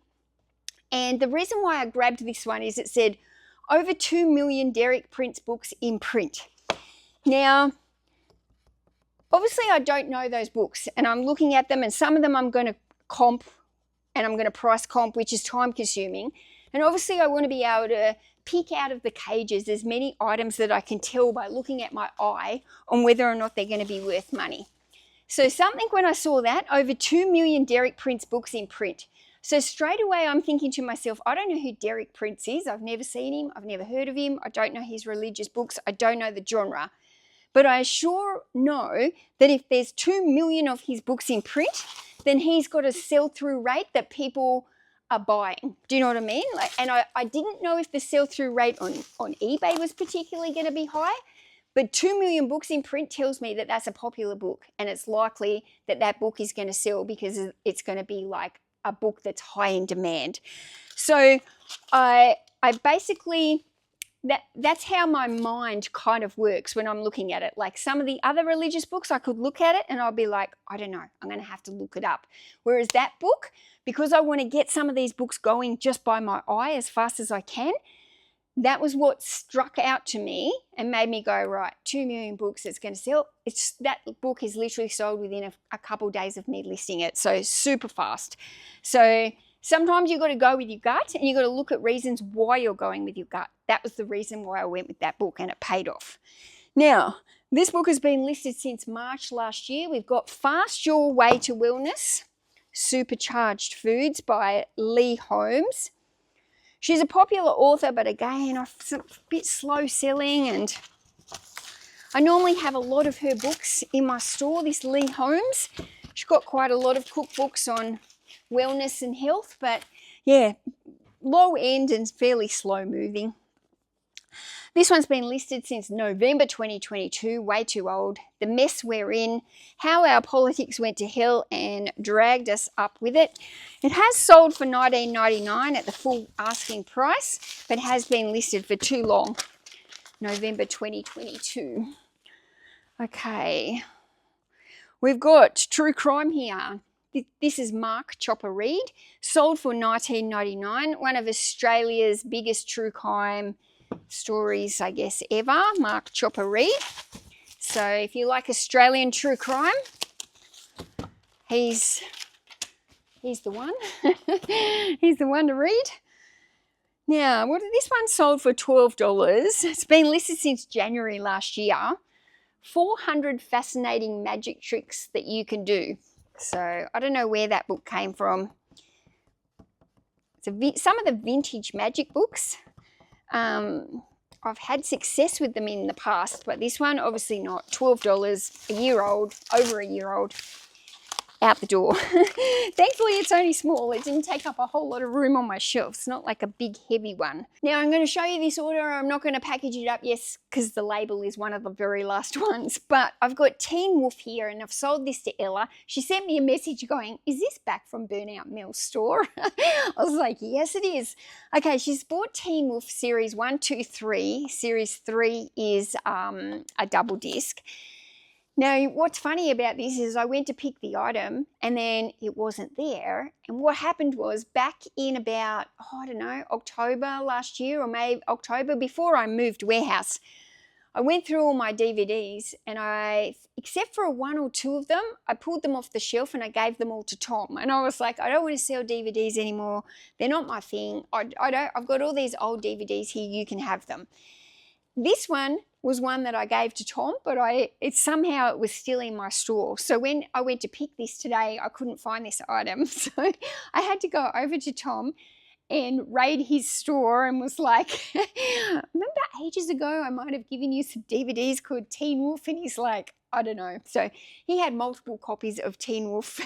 And the reason why I grabbed this one is it said over 2 million Derek Prince books in print. Now, obviously I don't know those books and I'm looking at them, and some of them I'm going to comp and I'm going to price comp, which is time consuming. And obviously I want to be able to pick out of the cages as many items that I can tell by looking at my eye on whether or not they're going to be worth money. So something, when I saw that, over 2 million Derek Prince books in print. So straight away I'm thinking to myself, I don't know who Derek Prince is. I've never seen him. I've never heard of him. I don't know his religious books. I don't know the genre. But I sure know that if there's 2 million of his books in print, then he's got a sell-through rate that people are buying. Do you know what I mean? And I didn't know if the sell-through rate on eBay was particularly going to be high, but 2 million books in print tells me that that's a popular book, and it's likely that that book is going to sell because it's going to be like a book that's high in demand. So I basically... That's how my mind kind of works when I'm looking at it. Like some of the other religious books, I could look at it and I'll be like, I don't know, I'm going to have to look it up. Whereas that book, because I want to get some of these books going just by my eye as fast as I can, that was what struck out to me and made me go, right, 2 million books, it's going to sell. That book is literally sold within a couple of days of me listing it. So super fast. So sometimes you've got to go with your gut and you've got to look at reasons why you're going with your gut. That was the reason why I went with that book, and it paid off. Now, this book has been listed since March last year. We've got Fast Your Way to Wellness, Supercharged Foods by Lee Holmes. She's a popular author, but again, a bit slow selling, and I normally have a lot of her books in my store, this Lee Holmes. She's got quite a lot of cookbooks on wellness and health, but yeah, low end and fairly slow moving. This one's been listed since November 2022, way too old. The Mess We're In, How Our Politics Went to Hell and Dragged Us Up With It. It has sold for $19.99 at the full asking price, but has been listed for too long, November 2022. Okay, we've got true crime here. This is Mark Chopper Reid, sold for $19.99, one of Australia's biggest true crime stories, I guess, ever, Mark Chopper Reid. So if you like Australian true crime, he's the one. He's the one to read. Now, this one sold for $12. It's been listed since January last year. 400 fascinating magic tricks that you can do. So I don't know where that book came from. Some of the vintage magic books. I've had success with them in the past, but this one obviously not. $12, a year old, over a year old, out the door. Thankfully it's only small. It didn't take up a whole lot of room on my shelf. It's not like a big heavy one. Now I'm going to show you this order. I'm not going to package it up, yes, because the label is one of the very last ones, but I've got Teen Wolf here and I've sold this to Ella. She sent me a message going, is this back from Burnout Mel's store? I was like, yes it is. Okay, she's bought Teen Wolf series 1, 2, 3. Series 3 is a double disc. Now, what's funny about this is I went to pick the item and then it wasn't there. And what happened was back in about, I don't know, October last year or maybe October, before I moved warehouse, I went through all my DVDs and except for 1 or 2 of them, I pulled them off the shelf and I gave them all to Tom. And I was like, I don't want to sell DVDs anymore. They're not my thing. I've got all these old DVDs here. You can have them. This one was one that I gave to Tom, but somehow it was still in my store. So when I went to pick this today, I couldn't find this item. So I had to go over to Tom and raid his store and was like, remember ages ago I might have given you some DVDs called Teen Wolf? And he's like, I don't know. So he had multiple copies of Teen Wolf.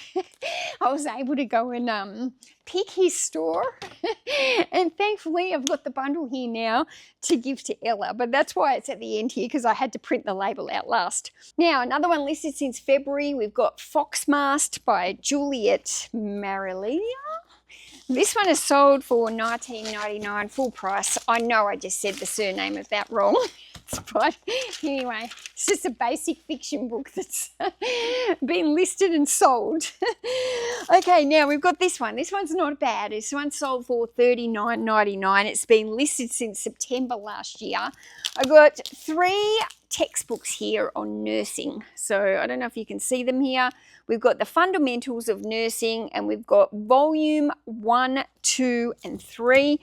I was able to go and pick his store. And thankfully I've got the bundle here now to give to Ella. But that's why it's at the end here, because I had to print the label out last. Now, another one listed since February, we've got Foxmast by Juliet Marilia. This one is sold for $19.99 full price. I know I just said the surname of that wrong. But anyway, it's just a basic fiction book that's been listed and sold. Okay, now we've got this one. This one's not bad. This one's sold for $39.99. It's been listed since September last year. I've got 3 textbooks here on nursing. So I don't know if you can see them here. We've got the Fundamentals of Nursing, and we've got volume 1, 2, and 3.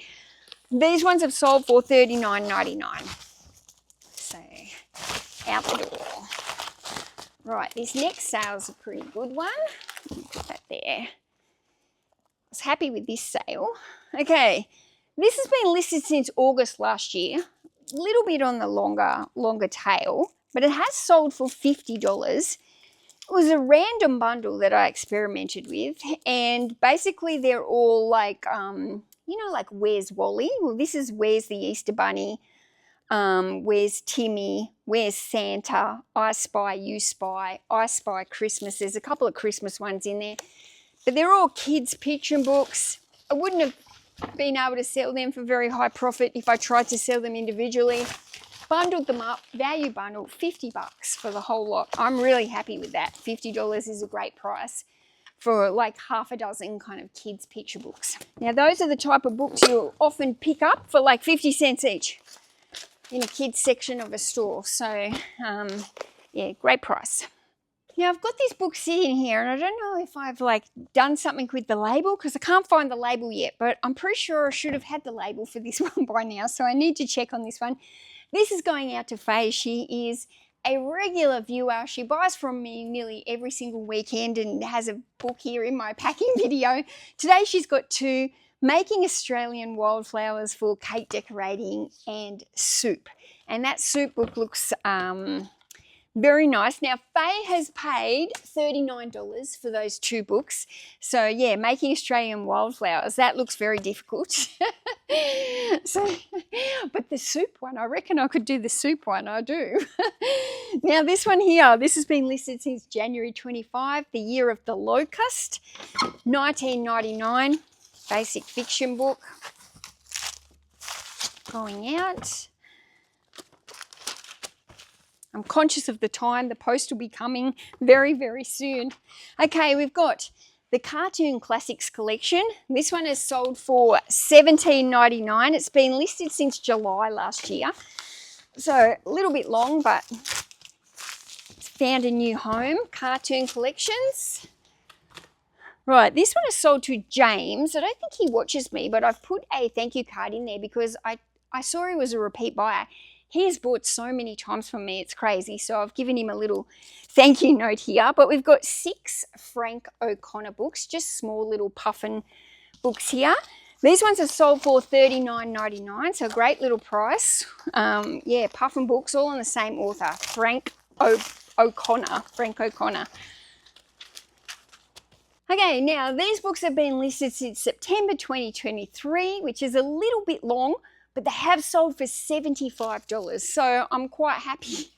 These ones have sold for $39.99. So out the door. Right, this next sale's a pretty good one. Put that there. I was happy with this sale. Okay, this has been listed since August last year. A little bit on the longer tail, but it has sold for $50. It was a random bundle that I experimented with, and basically they're all like, like Where's Wally? Well, this is Where's the Easter Bunny? Where's Timmy? Where's Santa? I Spy, You Spy, I Spy Christmas. There's a couple of Christmas ones in there, but they're all kids' picture books. I wouldn't have been able to sell them for very high profit if I tried to sell them individually. Bundled them up, value bundle, $50 for the whole lot. I'm really happy with that. $50 is a great price for like half a dozen kind of kids' picture books. Now, those are the type of books you'll often pick up for like 50 cents each in a kids section of a store. So, yeah, great price. Now, I've got this book sitting here, and I don't know if I've like done something with the label because I can't find the label yet, but I'm pretty sure I should have had the label for this one by now, so I need to check on this one. This is going out to Faye. She is a regular viewer. She buys from me nearly every single weekend and has a book here in my packing video. Today she's got 2, Making Australian Wildflowers for Cake Decorating and Soup. And that soup book looks very nice. Now, Faye has paid $39 for those 2 books. So, yeah, Making Australian Wildflowers, that looks very difficult. But the soup one, I reckon I could do the soup one. I do. Now, this one here, this has been listed since January 25, the Year of the Locust, $19.99, basic fiction book. Going out. I'm conscious of the time. The post will be coming very, very soon. Okay, we've got the Cartoon Classics collection. This one is sold for $17.99. It's been listed since July last year. So a little bit long, but it's found a new home. Cartoon Collections. Right, this one is sold to James. I don't think he watches me, but I've put a thank you card in there because I saw he was a repeat buyer. He has bought so many times from me, it's crazy. So I've given him a little thank you note here. But we've got 6 Frank O'Connor books, just small little puffin books here. These ones are sold for $39.99, so a great little price. Yeah, puffin books, all on the same author, Frank O'Connor. Okay, now these books have been listed since September 2023, which is a little bit long, but they have sold for $75. So I'm quite happy.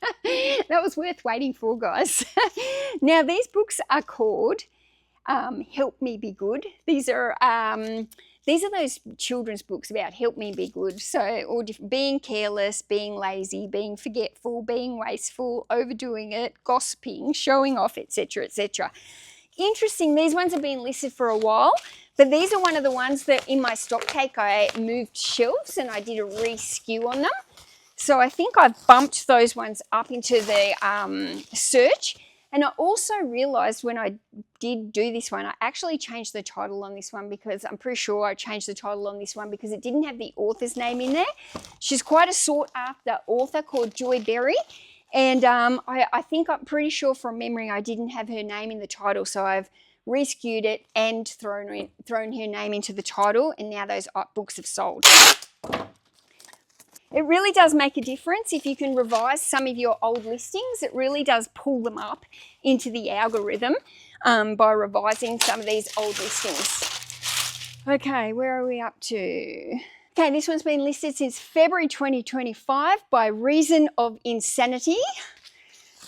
That was worth waiting for, guys. Now, these books are called Help Me Be Good. These are those children's books about help me be good. So all different, being careless, being lazy, being forgetful, being wasteful, overdoing it, gossiping, showing off, etc., etc. Interesting, these ones have been listed for a while, but these are one of the ones that in my stock take I moved shelves and I did a re-skew on them. So I think I've bumped those ones up into the search, And I also realized when I did do this one, I actually changed the title on this one, because I'm pretty sure I changed the title on this one because it didn't have the author's name in there. She's quite a sought after author called Joy Berry. And I think, I'm pretty sure from memory, I didn't have her name in the title. So I've reskewed it and thrown her name into the title. And now those books have sold. It really does make a difference if you can revise some of your old listings. It really does pull them up into the algorithm by revising some of these old listings. Okay, where are we up to? Okay, this one's been listed since February 2025 by Reason of Insanity.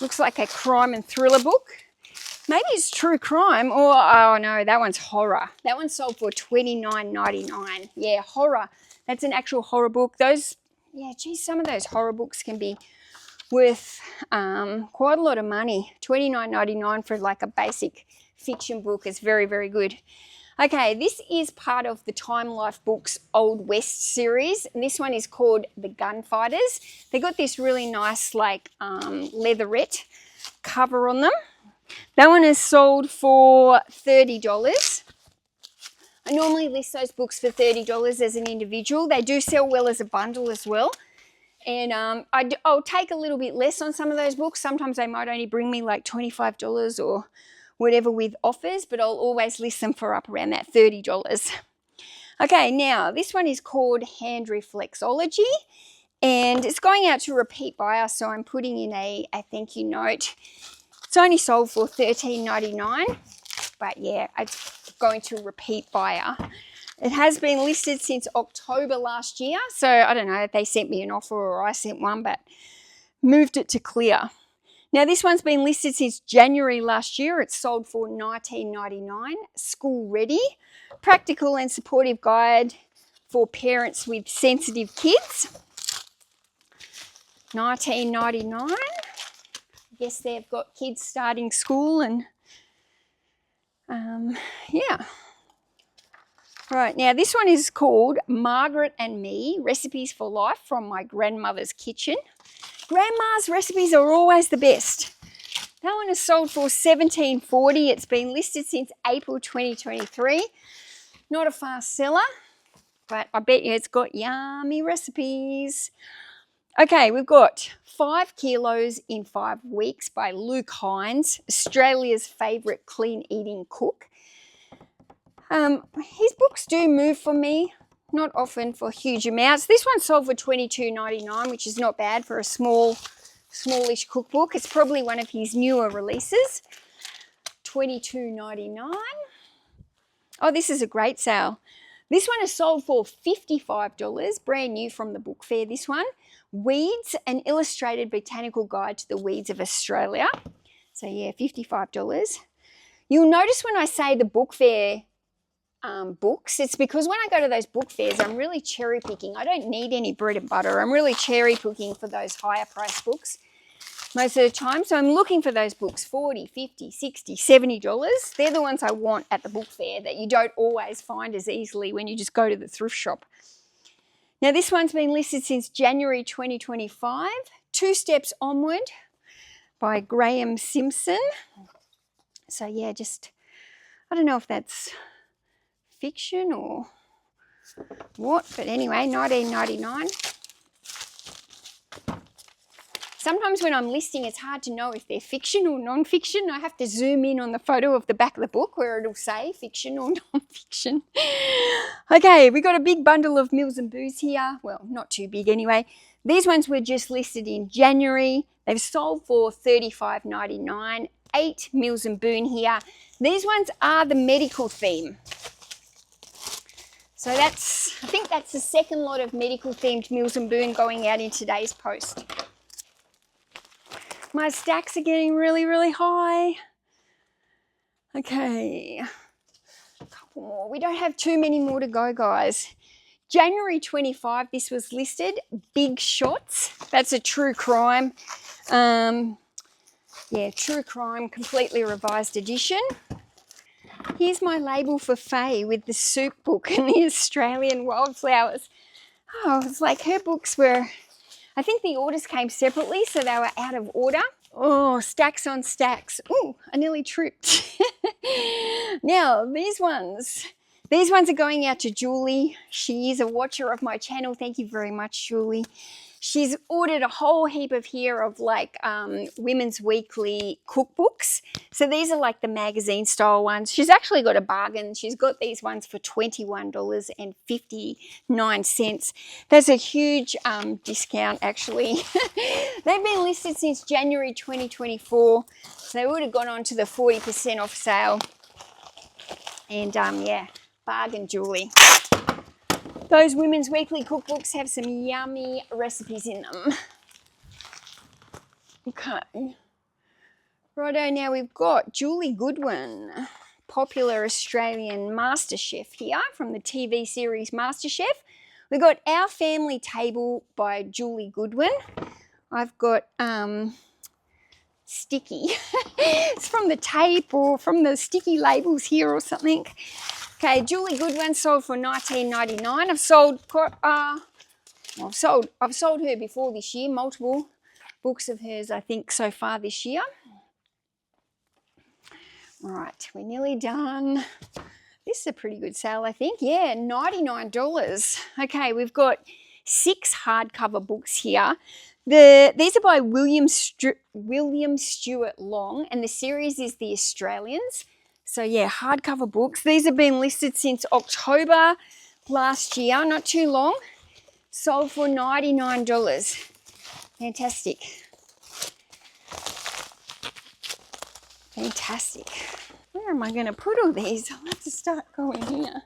Looks like a crime and thriller book. Maybe it's true crime, or, oh no, that one's horror. That one sold for $29.99. Yeah, horror. That's an actual horror book. Those, yeah, geez, some of those horror books can be worth quite a lot of money. $29.99 for like a basic fiction book is very, very good. Okay, this is part of the Time Life Books Old West series, and this one is called The Gunfighters. They got this really nice like leatherette cover on them. That one is sold for $30. I normally list those books for $30 as an individual. They do sell well as a bundle as well. And I'll take a little bit less on some of those books. Sometimes they might only bring me like $25 or whatever with offers, but I'll always list them for up around that $30. Okay, now this one is called Hand Reflexology, and it's going out to repeat buyer, so I'm putting in a thank you note. It's only sold for $13.99, but yeah, it's going to repeat buyer. It has been listed since October last year, so I don't know if they sent me an offer or I sent one, but moved it to clear. Now this one's been listed since January last year. It's sold for $19.99. School ready, practical and supportive guide for parents with sensitive kids. $19.99. I guess they've got kids starting school, and yeah. Right, now this one is called Margaret and Me, Recipes for Life from My Grandmother's Kitchen. Grandma's recipes are always the best. That one is sold for $17.40. It's been listed since April 2023. Not a fast seller, but I bet you it's got yummy recipes. Okay, we've got 5 Kilos in 5 Weeks by Luke Hines, Australia's favourite clean eating cook. His books do move for me, not often for huge amounts. This one sold for $22.99, which is not bad for a smallish cookbook. It's probably one of his newer releases. $22.99. Oh, this is a great sale. This one is sold for $55, brand new from the book fair, this one. Weeds, an illustrated botanical guide to the weeds of Australia. So yeah, $55. You'll notice when I say the book fair books, it's because when I go to those book fairs, I'm really cherry picking. I don't need any bread and butter. I'm really cherry picking for those higher price books most of the time. So I'm looking for those books, $40, $50, $60, $70. They're the ones I want at the book fair that you don't always find as easily when you just go to the thrift shop. Now this one's been listed since January 2025, 2 Steps Onward by Graham Simpson. So yeah, just, I don't know if that's fiction or what, but anyway, $19.99. Sometimes when I'm listing, it's hard to know if they're fiction or non-fiction. I have to zoom in on the photo of the back of the book where it'll say fiction or non-fiction. Okay, we got a big bundle of Meals and Booze here. Well, not too big anyway. These ones were just listed in January. They've sold for $35.99. 8 Meals and Boon here. These ones are the medical theme. So I think that's the second lot of medical themed Meals and Boon going out in today's post. My stacks are getting really, really high. Okay, a couple more. We don't have too many more to go, guys. January 25, this was listed. Big Shots. That's a true crime. Yeah, true crime, completely revised edition. Here's my label for Faye with the soup book and the Australian wildflowers. Oh, it's like her books were, I think the orders came separately, so they were out of order. Oh, stacks on stacks. Oh, I nearly tripped. Now, these ones are going out to Julie. She is a watcher of my channel. Thank you very much, Julie. She's ordered a whole heap of here of like Women's Weekly cookbooks. So these are like the magazine style ones. She's actually got a bargain. She's got these ones for $21.59. That's a huge discount actually. They've been listed since January 2024. So they would have gone on to the 40% off sale. And yeah, bargain, Julie. Those Women's Weekly cookbooks have some yummy recipes in them. Okay. Righto, now we've got Julie Goodwin, popular Australian master chef here from the TV series MasterChef. We've got Our Family Table by Julie Goodwin. I've got sticky. It's from the tape or from the sticky labels here or something. Okay, Julie Goodwin sold for $19.99. I've sold her before this year, multiple books of hers, I think, so far this year. Right, we're nearly done. This is a pretty good sale, I think. Yeah, $99. Okay, we've got 6 hardcover books here. These are by William Stewart Long, and the series is The Australians. So yeah, hardcover books. These have been listed since October last year, not too long. Sold for $99. Fantastic. Fantastic. Where am I going to put all these? I'll have to start going here.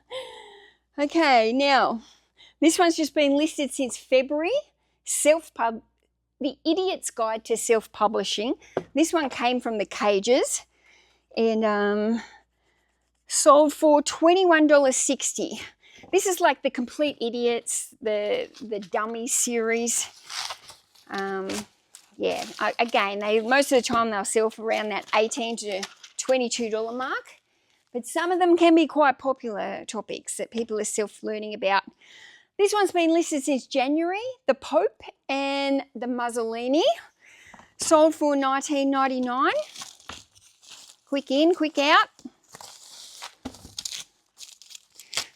Okay, now, this one's just been listed since February. The Idiot's Guide to Self-Publishing. This one came from the Cages and sold for $21.60. This is like the Complete Idiots, the Dummy series. Yeah, again, most of the time they'll sell for around that $18 to $22 mark. But some of them can be quite popular topics that people are self-learning about. This one's been listed since January. The Pope and the Mussolini. Sold for $19.99. Quick in, quick out.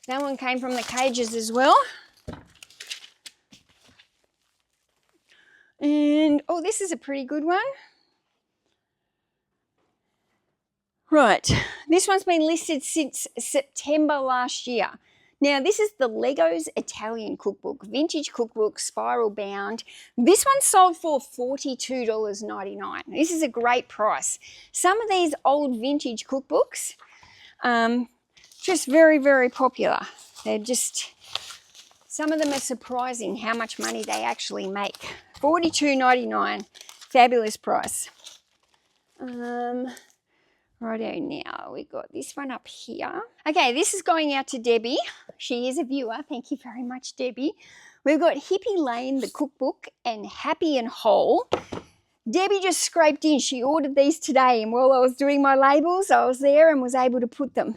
That one came from the Cages as well. And, oh, this is a pretty good one. Right, this one's been listed since September last year. Now, this is the Legos Italian Cookbook, vintage cookbook, spiral bound. This one sold for $42.99. This is a great price. Some of these old vintage cookbooks, just very, very popular. They're just, some of them are surprising how much money they actually make. $42.99, fabulous price. Righto, now we got this one up here. Okay, this is going out to Debbie. She is a viewer. Thank you very much, Debbie. We've got Hippie Lane, the cookbook, and Happy and Whole. Debbie just scraped in. She ordered these today, and while I was doing my labels, I was there and was able to put them.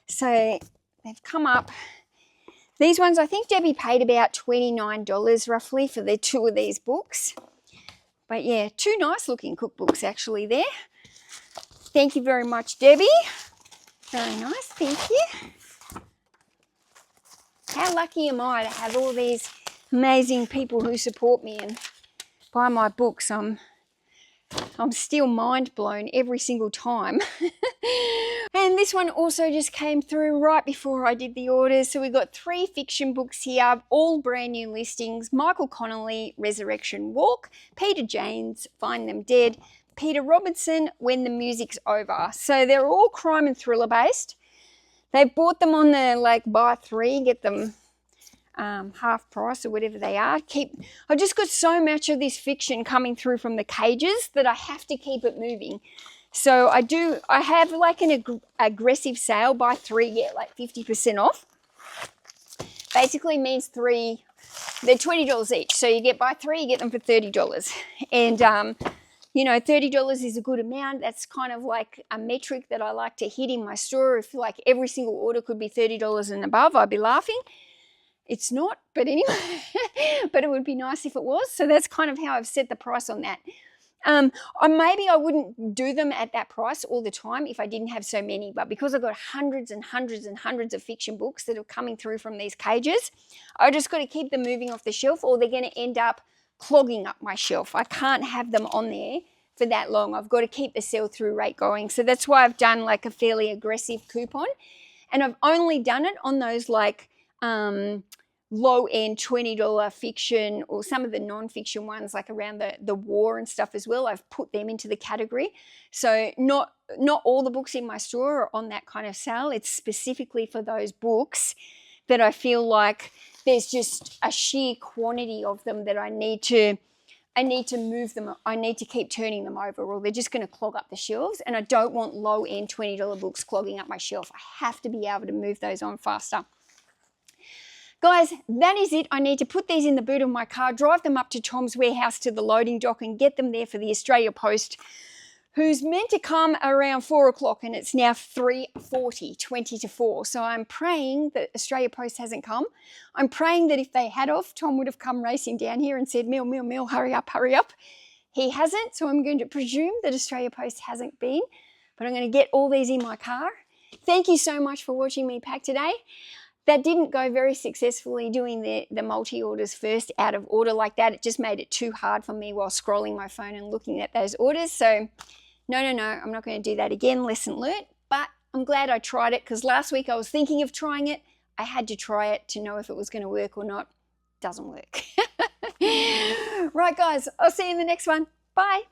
So they've come up. These ones, I think Debbie paid about $29 roughly for the 2 of these books. But yeah, 2 nice looking cookbooks actually there. Thank you very much, Debbie. Very nice, thank you. How lucky am I to have all these amazing people who support me and buy my books. I'm still mind blown every single time. And this one also just came through right before I did the orders. So we've got 3 fiction books here, all brand new listings. Michael Connolly, Resurrection Walk. Peter James, Find Them Dead. Peter Robertson, When the Music's Over. So they're all crime and thriller based. They've bought them on the buy 3, get them half price or whatever they are. I've just got so much of this fiction coming through from the Cages that I have to keep it moving. So I have like an aggressive sale, buy 3, get like 50% off. Basically means 3, they're $20 each. So you buy 3, you get them for $30. And you know, $30 is a good amount. That's kind of like a metric that I like to hit in my store. If like every single order could be $30 and above, I'd be laughing. It's not, but anyway, but it would be nice if it was. So that's kind of how I've set the price on that. Maybe I wouldn't do them at that price all the time if I didn't have so many, but because I've got hundreds and hundreds and hundreds of fiction books that are coming through from these cages, I just got to keep them moving off the shelf or they're going to end up clogging up my shelf. I can't have them on there for that long. I've got to keep the sell-through rate going. So that's why I've done like a fairly aggressive coupon, and I've only done it on those like low-end $20 fiction or some of the non-fiction ones like around the war and stuff as well. I've put them into the category. So not all the books in my store are on that kind of sale. It's specifically for those books that I feel like there's just a sheer quantity of them that I need to move them. I need to keep turning them over or they're just going to clog up the shelves, and I don't want low-end $20 books clogging up my shelf. I have to be able to move those on faster. Guys, that is it. I need to put these in the boot of my car, drive them up to Tom's warehouse to the loading dock and get them there for the Australia Post, who's meant to come around 4 o'clock, and it's now 3:40, 20 to 4. So I'm praying that Australia Post hasn't come. I'm praying that if they had off, Tom would have come racing down here and said, Mel, hurry up, hurry up. He hasn't, so I'm going to presume that Australia Post hasn't been, but I'm going to get all these in my car. Thank you so much for watching me pack today. That didn't go very successfully doing the multi-orders first out of order like that. It just made it too hard for me while scrolling my phone and looking at those orders. So no, I'm not going to do that again. Lesson learnt. But I'm glad I tried it because last week I was thinking of trying it. I had to try it to know if it was going to work or not. Doesn't work. Right, guys, I'll see you in the next one. Bye.